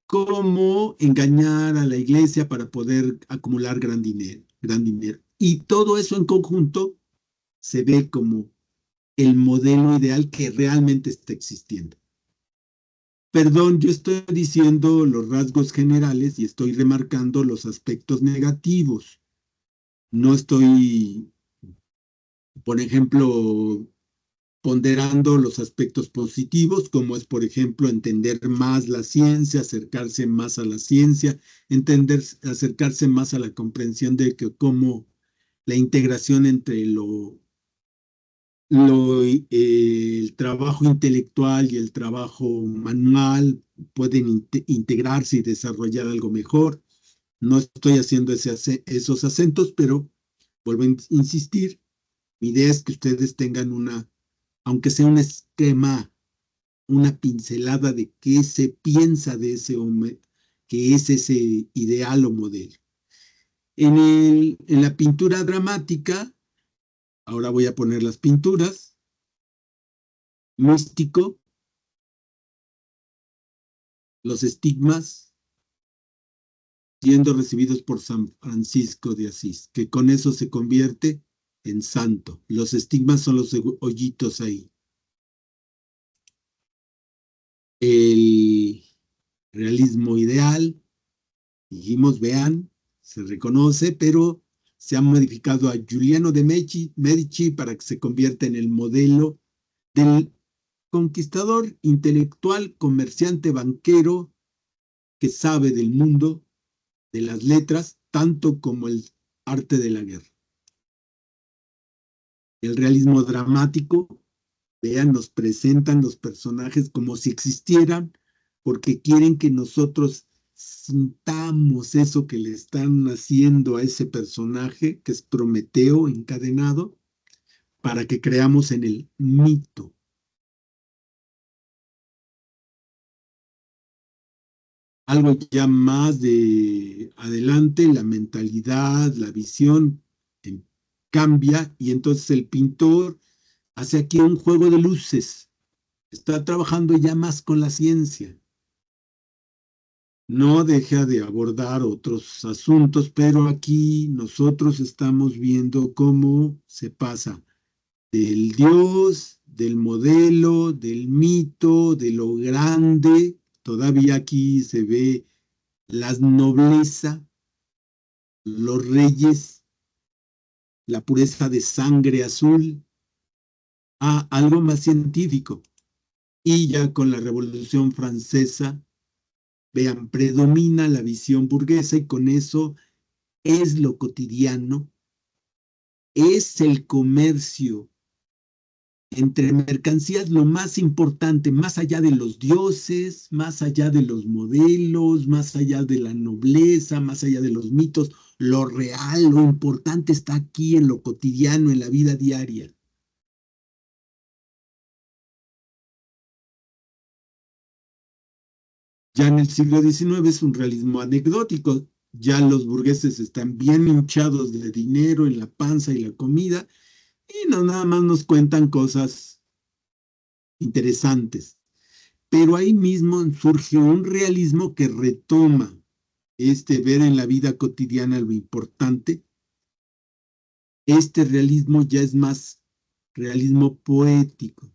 como engañar a la iglesia para poder acumular gran dinero. Y todo eso en conjunto se ve como el modelo ideal que realmente está existiendo. Perdón, yo estoy diciendo los rasgos generales y estoy remarcando los aspectos negativos. No estoy, por ejemplo, ponderando los aspectos positivos, como es, por ejemplo, entender más la ciencia, acercarse más a la ciencia, acercarse más a la comprensión de que cómo la integración entre el trabajo intelectual y el trabajo manual pueden integrarse y desarrollar algo mejor. No estoy haciendo esos acentos, pero vuelvo a insistir, mi idea es que ustedes tengan aunque sea un esquema, una pincelada de qué se piensa de ese hombre, que es ese ideal o modelo. En la pintura dramática, ahora voy a poner las pinturas, místico, los estigmas siendo recibidos por San Francisco de Asís, que con eso se convierte en santo. Los estigmas son los hoyitos ahí. El realismo ideal, dijimos, vean, se reconoce, pero se ha modificado a Giuliano de Medici para que se convierta en el modelo del conquistador intelectual, comerciante, banquero, que sabe del mundo, de las letras, tanto como el arte de la guerra. El realismo dramático, vean, nos presentan los personajes como si existieran, porque quieren que nosotros sintamos eso que le están haciendo a ese personaje, que es Prometeo encadenado, para que creamos en el mito. Algo ya más de adelante, la mentalidad, la visión cambia y entonces el pintor hace aquí un juego de luces. Está trabajando ya más con la ciencia. No deja de abordar otros asuntos, pero aquí nosotros estamos viendo cómo se pasa del Dios, del modelo, del mito, de lo grande. Todavía aquí se ve la nobleza, los reyes, la pureza de sangre azul, a algo más científico. Y ya con la Revolución Francesa, vean, predomina la visión burguesa y con eso es lo cotidiano, es el comercio entre mercancías lo más importante, más allá de los dioses, más allá de los modelos, más allá de la nobleza, más allá de los mitos, lo real, lo importante está aquí en lo cotidiano, en la vida diaria. Ya en el siglo XIX es un realismo anecdótico, ya los burgueses están bien hinchados de dinero en la panza y la comida, y no nada más nos cuentan cosas interesantes. Pero ahí mismo surge un realismo que retoma ver en la vida cotidiana lo importante. Este realismo ya es más realismo poético.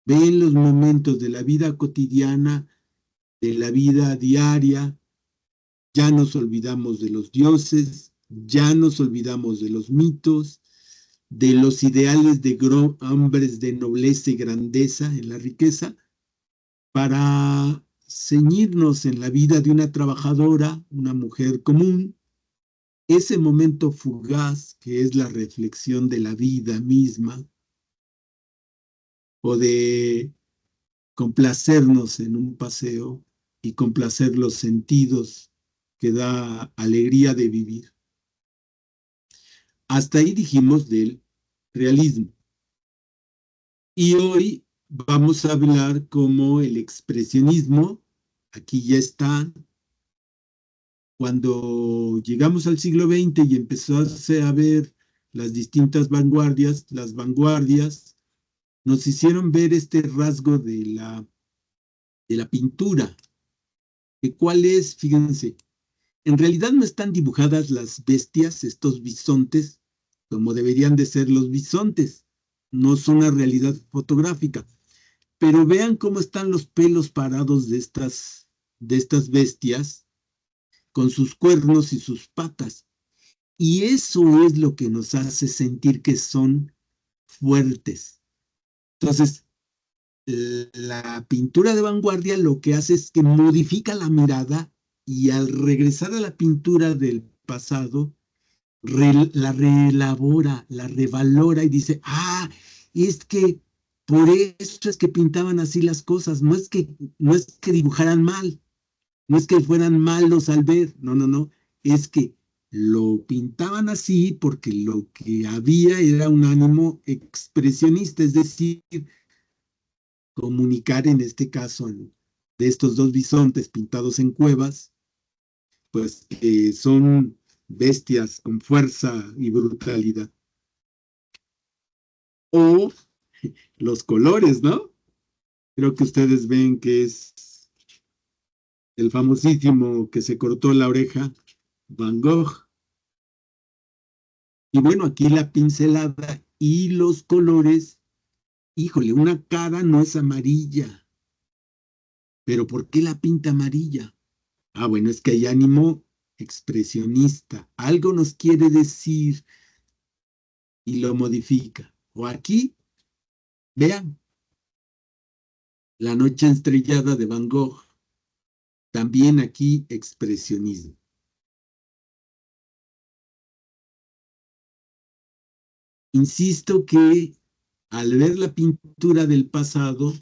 Ve en los momentos de la vida cotidiana, de la vida diaria, ya nos olvidamos de los dioses, ya nos olvidamos de los mitos, de los ideales de hombres de nobleza y grandeza en la riqueza, para ceñirnos en la vida de una trabajadora, una mujer común, ese momento fugaz que es la reflexión de la vida misma, o de complacernos en un paseo y complacer los sentidos que da alegría de vivir. Hasta ahí dijimos del realismo. Y hoy vamos a hablar como el expresionismo, aquí ya está. Cuando llegamos al siglo XX y empezó a ver las distintas vanguardias, las vanguardias nos hicieron ver este rasgo de la pintura. ¿Cuál es? Fíjense, en realidad no están dibujadas las bestias, estos bisontes, como deberían de ser los bisontes. No son una realidad fotográfica. Pero vean cómo están los pelos parados de estas bestias, con sus cuernos y sus patas. Y eso es lo que nos hace sentir que son fuertes. Entonces, la pintura de vanguardia lo que hace es que modifica la mirada y al regresar a la pintura del pasado, la reelabora, la revalora y dice, es que por eso es que pintaban así las cosas, no es que dibujaran mal, no es que fueran malos al ver, no, es que lo pintaban así porque lo que había era un ánimo expresionista, es decir, comunicar en este caso de estos dos bisontes pintados en cuevas, pues que son bestias con fuerza y brutalidad. O los colores, ¿no? Creo que ustedes ven que es el famosísimo que se cortó la oreja, Van Gogh. Y bueno, aquí la pincelada y los colores, híjole, una cara no es amarilla. ¿Pero por qué la pinta amarilla? Bueno, es que hay ánimo expresionista. Algo nos quiere decir y lo modifica. O aquí, vean, La noche estrellada de Van Gogh. También aquí expresionismo. Insisto que al ver la pintura del pasado,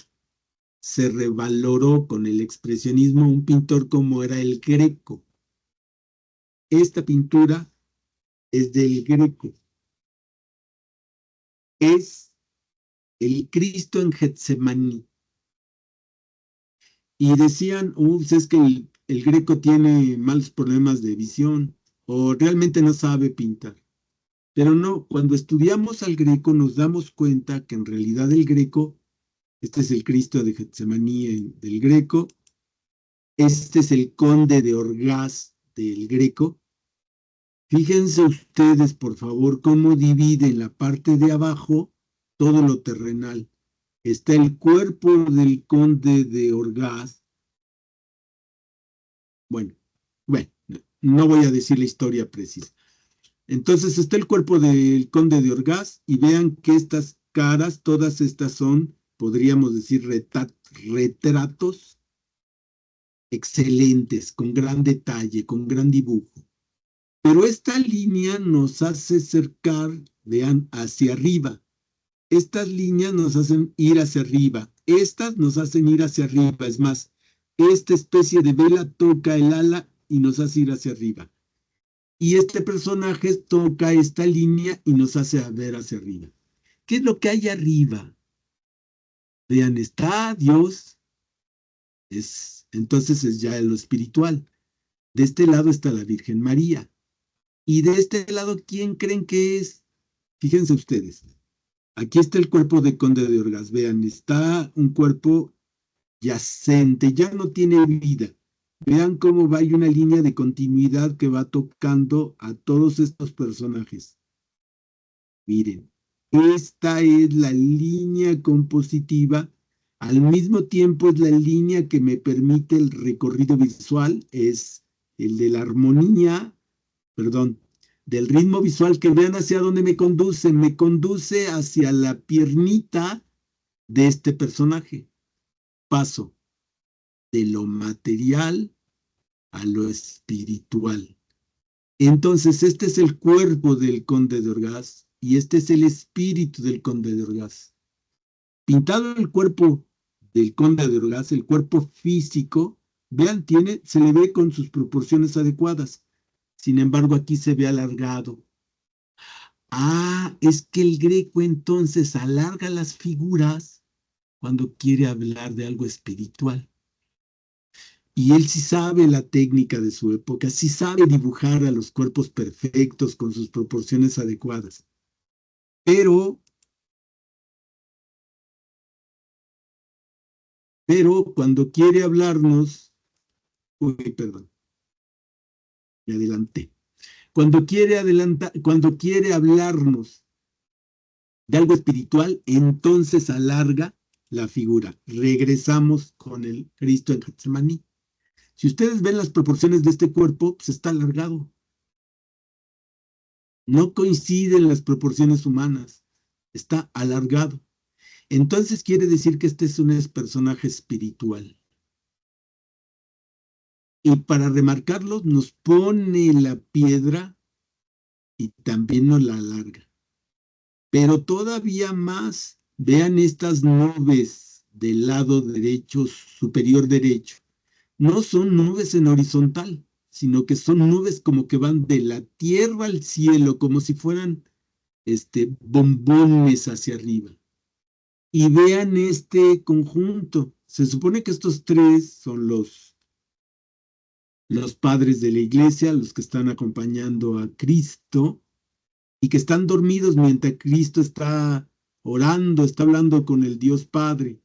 se revaloró con el expresionismo un pintor como era el Greco. Esta pintura es del Greco. Es el Cristo en Getsemaní. Y decían, es que el Greco tiene malos problemas de visión o realmente no sabe pintar. Pero no, cuando estudiamos al Greco nos damos cuenta que en realidad el Greco, este es el Cristo de Getsemaní del Greco, este es el conde de Orgaz del Greco. Fíjense ustedes, por favor, cómo divide en la parte de abajo todo lo terrenal. Está el cuerpo del conde de Orgaz. Bueno, no voy a decir la historia precisa. Entonces está el cuerpo del conde de Orgaz y vean que estas caras, todas estas son, podríamos decir, retratos excelentes, con gran detalle, con gran dibujo. Pero esta línea nos hace acercar, vean, hacia arriba. Estas líneas nos hacen ir hacia arriba. Estas nos hacen ir hacia arriba. Es más, esta especie de vela toca el ala y nos hace ir hacia arriba. Y este personaje toca esta línea y nos hace ver hacia arriba. ¿Qué es lo que hay arriba? Vean, está Dios. Entonces es ya lo espiritual. De este lado está la Virgen María. Y de este lado, ¿quién creen que es? Fíjense ustedes. Aquí está el cuerpo de Conde de Orgaz. Vean, está un cuerpo yacente, ya no tiene vida. Vean cómo va, hay una línea de continuidad que va tocando a todos estos personajes. Miren, esta es la línea compositiva, al mismo tiempo es la línea que me permite el recorrido visual, es el de la armonía, perdón, del ritmo visual, que vean hacia dónde me conduce hacia la piernita de este personaje. Paso de lo material a lo espiritual. Entonces, este es el cuerpo del Conde de Orgaz y este es el espíritu del Conde de Orgaz. Pintado el cuerpo del Conde de Orgaz, el cuerpo físico, vean, se le ve con sus proporciones adecuadas. Sin embargo, aquí se ve alargado. Ah, es que el Greco entonces alarga las figuras cuando quiere hablar de algo espiritual. Y él sí sabe la técnica de su época, sí sabe dibujar a los cuerpos perfectos con sus proporciones adecuadas. Pero cuando quiere hablarnos, perdón, me adelanté. Cuando quiere hablarnos de algo espiritual, entonces alarga la figura. Regresamos con el Cristo en Getsemaní. Si ustedes ven las proporciones de este cuerpo, pues está alargado. No coinciden las proporciones humanas. Está alargado. Entonces quiere decir que este es un personaje espiritual. Y para remarcarlo, nos pone la piedra y también nos la alarga. Pero todavía más, vean estas nubes del lado derecho, superior derecho. No son nubes en horizontal, sino que son nubes como que van de la tierra al cielo, como si fueran bombones hacia arriba. Y vean este conjunto. Se supone que estos tres son los padres de la iglesia, los que están acompañando a Cristo y que están dormidos mientras Cristo está orando, está hablando con el Dios Padre.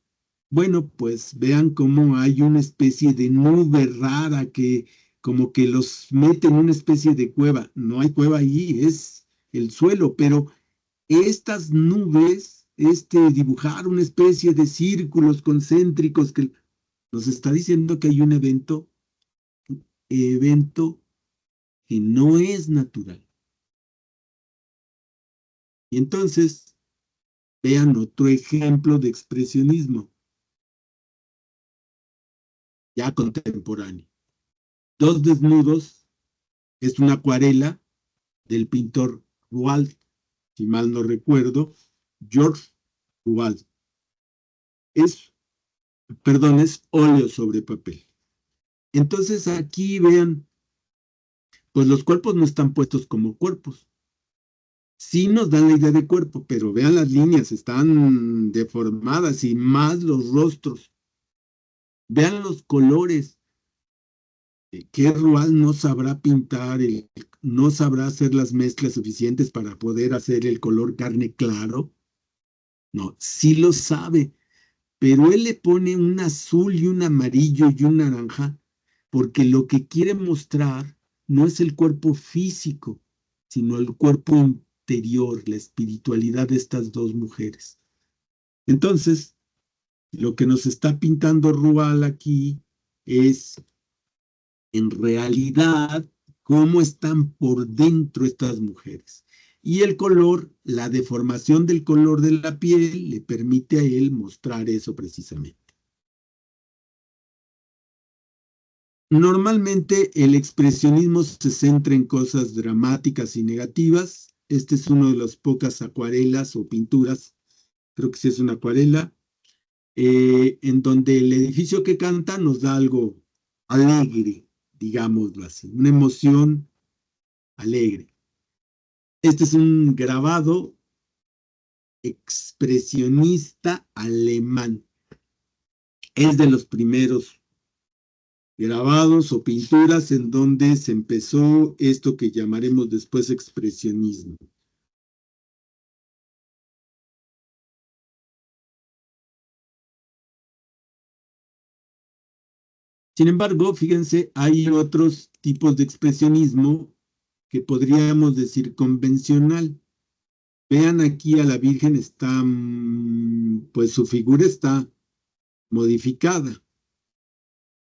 Bueno, pues vean cómo hay una especie de nube rara que como que los mete en una especie de cueva. No hay cueva allí, es el suelo, pero estas nubes, dibujar una especie de círculos concéntricos que nos está diciendo que hay un evento que no es natural. Y entonces, vean otro ejemplo de expresionismo, ya contemporáneo. Dos desnudos, es una acuarela del pintor Rouault, si mal no recuerdo, George Rouault. Es óleo sobre papel. Entonces aquí vean, pues los cuerpos no están puestos como cuerpos. Sí nos dan la idea de cuerpo, pero vean las líneas, están deformadas y más los rostros. Vean los colores. ¿Qué Rouault no sabrá pintar, no sabrá hacer las mezclas suficientes para poder hacer el color carne claro? No, sí lo sabe, pero él le pone un azul y un amarillo y un naranja, porque lo que quiere mostrar no es el cuerpo físico, sino el cuerpo interior, la espiritualidad de estas dos mujeres. Entonces, lo que nos está pintando Rouault aquí es, en realidad, cómo están por dentro estas mujeres. Y el color, la deformación del color de la piel, le permite a él mostrar eso precisamente. Normalmente el expresionismo se centra en cosas dramáticas y negativas. Este es uno de las pocas acuarelas o pinturas, creo que sí es una acuarela, en donde el edificio que canta nos da algo alegre, digámoslo así, una emoción alegre. Este es un grabado expresionista alemán. Es de los primeros grabados o pinturas en donde se empezó esto que llamaremos después expresionismo. Sin embargo, fíjense, hay otros tipos de expresionismo que podríamos decir convencional. Vean aquí a la Virgen, está, pues su figura está modificada.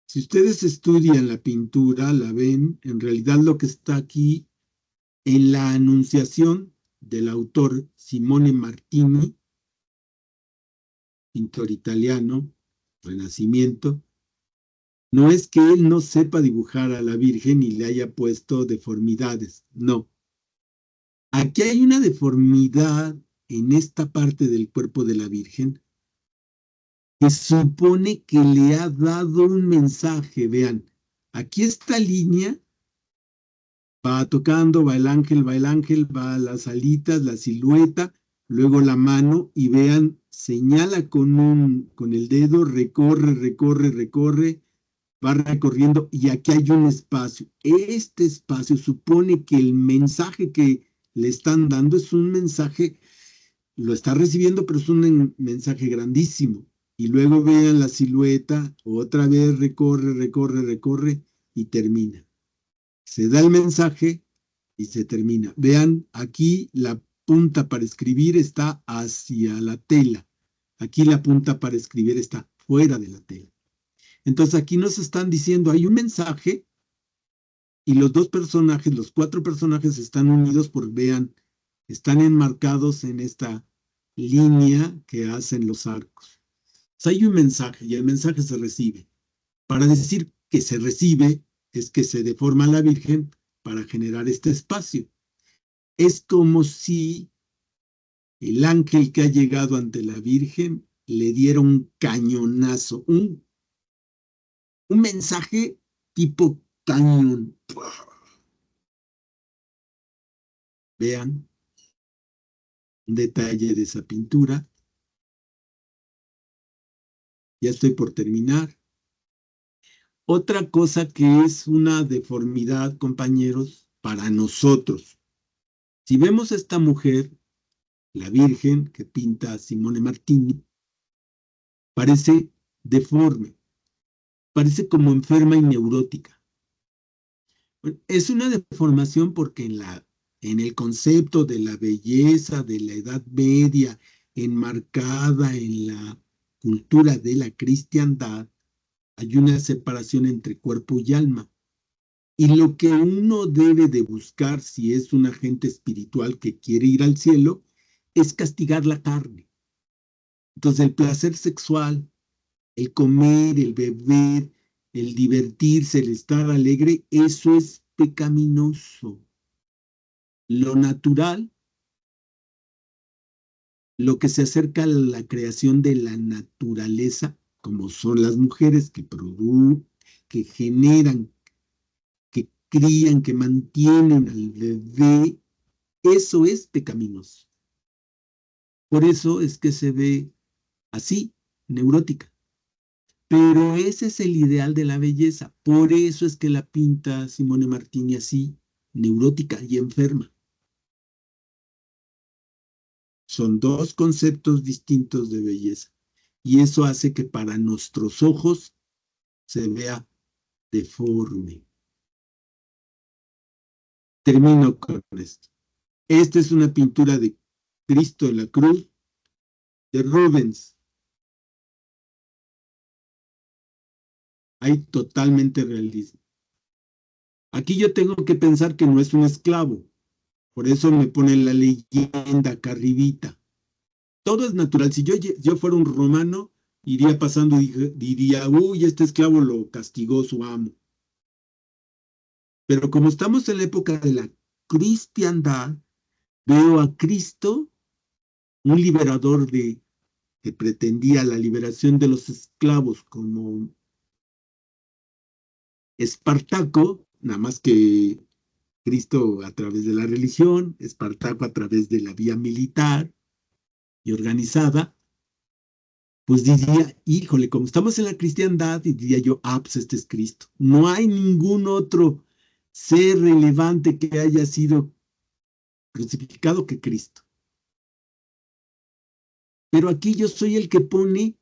Si ustedes estudian la pintura, la ven, en realidad lo que está aquí en la Anunciación del autor Simone Martini, pintor italiano, Renacimiento, no es que él no sepa dibujar a la Virgen y le haya puesto deformidades, no. Aquí hay una deformidad en esta parte del cuerpo de la Virgen que supone que le ha dado un mensaje. Vean, aquí esta línea va tocando, va el ángel, va las alitas, la silueta, luego la mano y vean, señala con el dedo, recorre, recorre, recorre, va recorriendo y aquí hay un espacio. Este espacio supone que el mensaje que le están dando es un mensaje, lo está recibiendo, pero es un mensaje grandísimo. Y luego vean la silueta, otra vez recorre, recorre, recorre y termina. Se da el mensaje y se termina. Vean, aquí la punta para escribir está hacia la tela. Aquí la punta para escribir está fuera de la tela. Entonces aquí nos están diciendo, hay un mensaje y los dos personajes, los cuatro personajes están unidos por, vean, están enmarcados en esta línea que hacen los arcos. Entonces hay un mensaje y el mensaje se recibe. Para decir que se recibe es que se deforma la Virgen para generar este espacio. Es como si el ángel que ha llegado ante la Virgen le diera un cañonazo, un mensaje tipo cañón. Vean un detalle de esa pintura. Ya estoy por terminar. Otra cosa que es una deformidad, compañeros, para nosotros. Si vemos a esta mujer, la Virgen que pinta Simone Martini, parece deforme, parece como enferma y neurótica. Bueno, es una deformación porque en el concepto de la belleza de la Edad Media, enmarcada en la cultura de la cristiandad, hay una separación entre cuerpo y alma. Y lo que uno debe de buscar si es un agente espiritual que quiere ir al cielo es castigar la carne. Entonces el placer sexual, el comer, el beber, el divertirse, el estar alegre, eso es pecaminoso. Lo natural, lo que se acerca a la creación de la naturaleza, como son las mujeres que producen, que generan, que crían, que mantienen al bebé, eso es pecaminoso. Por eso es que se ve así, neurótica. Pero ese es el ideal de la belleza. Por eso es que la pinta Simone Martini así, neurótica y enferma. Son dos conceptos distintos de belleza. Y eso hace que para nuestros ojos se vea deforme. Termino con esto. Esta es una pintura de Cristo en la cruz de Rubens. Hay totalmente realismo. Aquí yo tengo que pensar que no es un esclavo. Por eso me pone la leyenda acá arribita. Todo es natural. Si yo fuera un romano, iría pasando y diría, uy, este esclavo lo castigó su amo. Pero como estamos en la época de la cristiandad, veo a Cristo, un liberador que pretendía la liberación de los esclavos como Espartaco, nada más que Cristo a través de la religión, Espartaco a través de la vía militar y organizada, pues diría, híjole, como estamos en la cristiandad, diría yo, pues este es Cristo. No hay ningún otro ser relevante que haya sido crucificado que Cristo. Pero aquí yo soy el que pone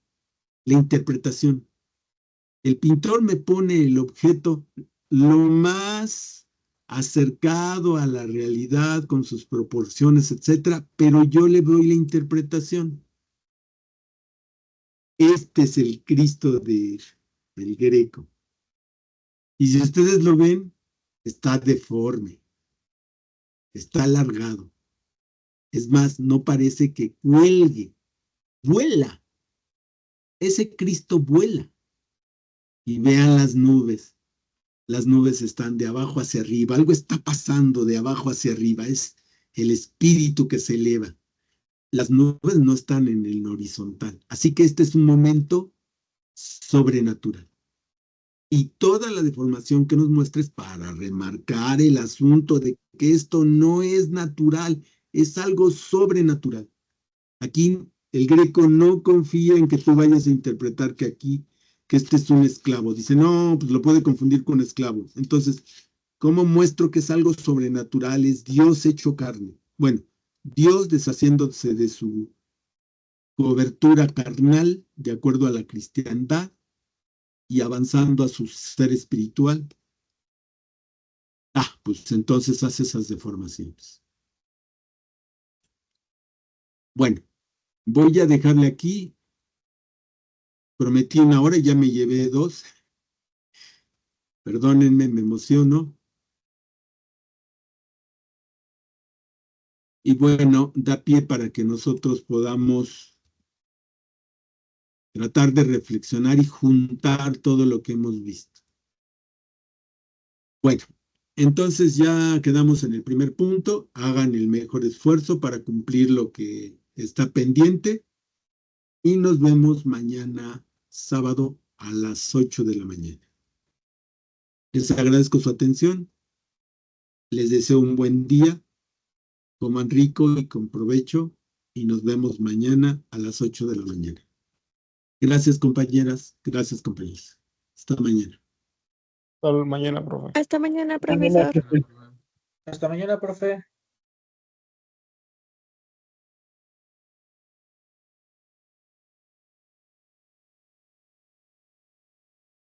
la interpretación. El pintor me pone el objeto lo más acercado a la realidad con sus proporciones, etcétera, pero yo le doy la interpretación. Este es el Cristo del Greco. Y si ustedes lo ven, está deforme, está alargado. Es más, no parece que cuelgue, vuela. Ese Cristo vuela. Y vean las nubes. Las nubes están de abajo hacia arriba. Algo está pasando de abajo hacia arriba. Es el espíritu que se eleva. Las nubes no están en el horizontal. Así que este es un momento sobrenatural. Y toda la deformación que nos muestra es para remarcar el asunto de que esto no es natural, es algo sobrenatural. Aquí el Greco no confía en que tú vayas a interpretar que aquí, que este es un esclavo. Dice, no, pues lo puede confundir con esclavo. Entonces, ¿cómo muestro que es algo sobrenatural? Es Dios hecho carne. Bueno, Dios deshaciéndose de su cobertura carnal, de acuerdo a la cristiandad, y avanzando a su ser espiritual. Pues entonces hace esas deformaciones. Bueno, voy a dejarle aquí. Prometí 1 hora y ya me llevé 2. Perdónenme, me emociono. Y bueno, da pie para que nosotros podamos tratar de reflexionar y juntar todo lo que hemos visto. Bueno, entonces ya quedamos en el primer punto. Hagan el mejor esfuerzo para cumplir lo que está pendiente. Y nos vemos mañana, sábado, a las 8 de la mañana. Les agradezco su atención. Les deseo un buen día. Coman rico y con provecho. Y nos vemos mañana a las 8 de la mañana. Gracias, compañeras. Gracias, compañeros. Hasta mañana. Hasta mañana, profe. Hasta mañana, Mañana, profesor. profe. Hasta mañana, profe.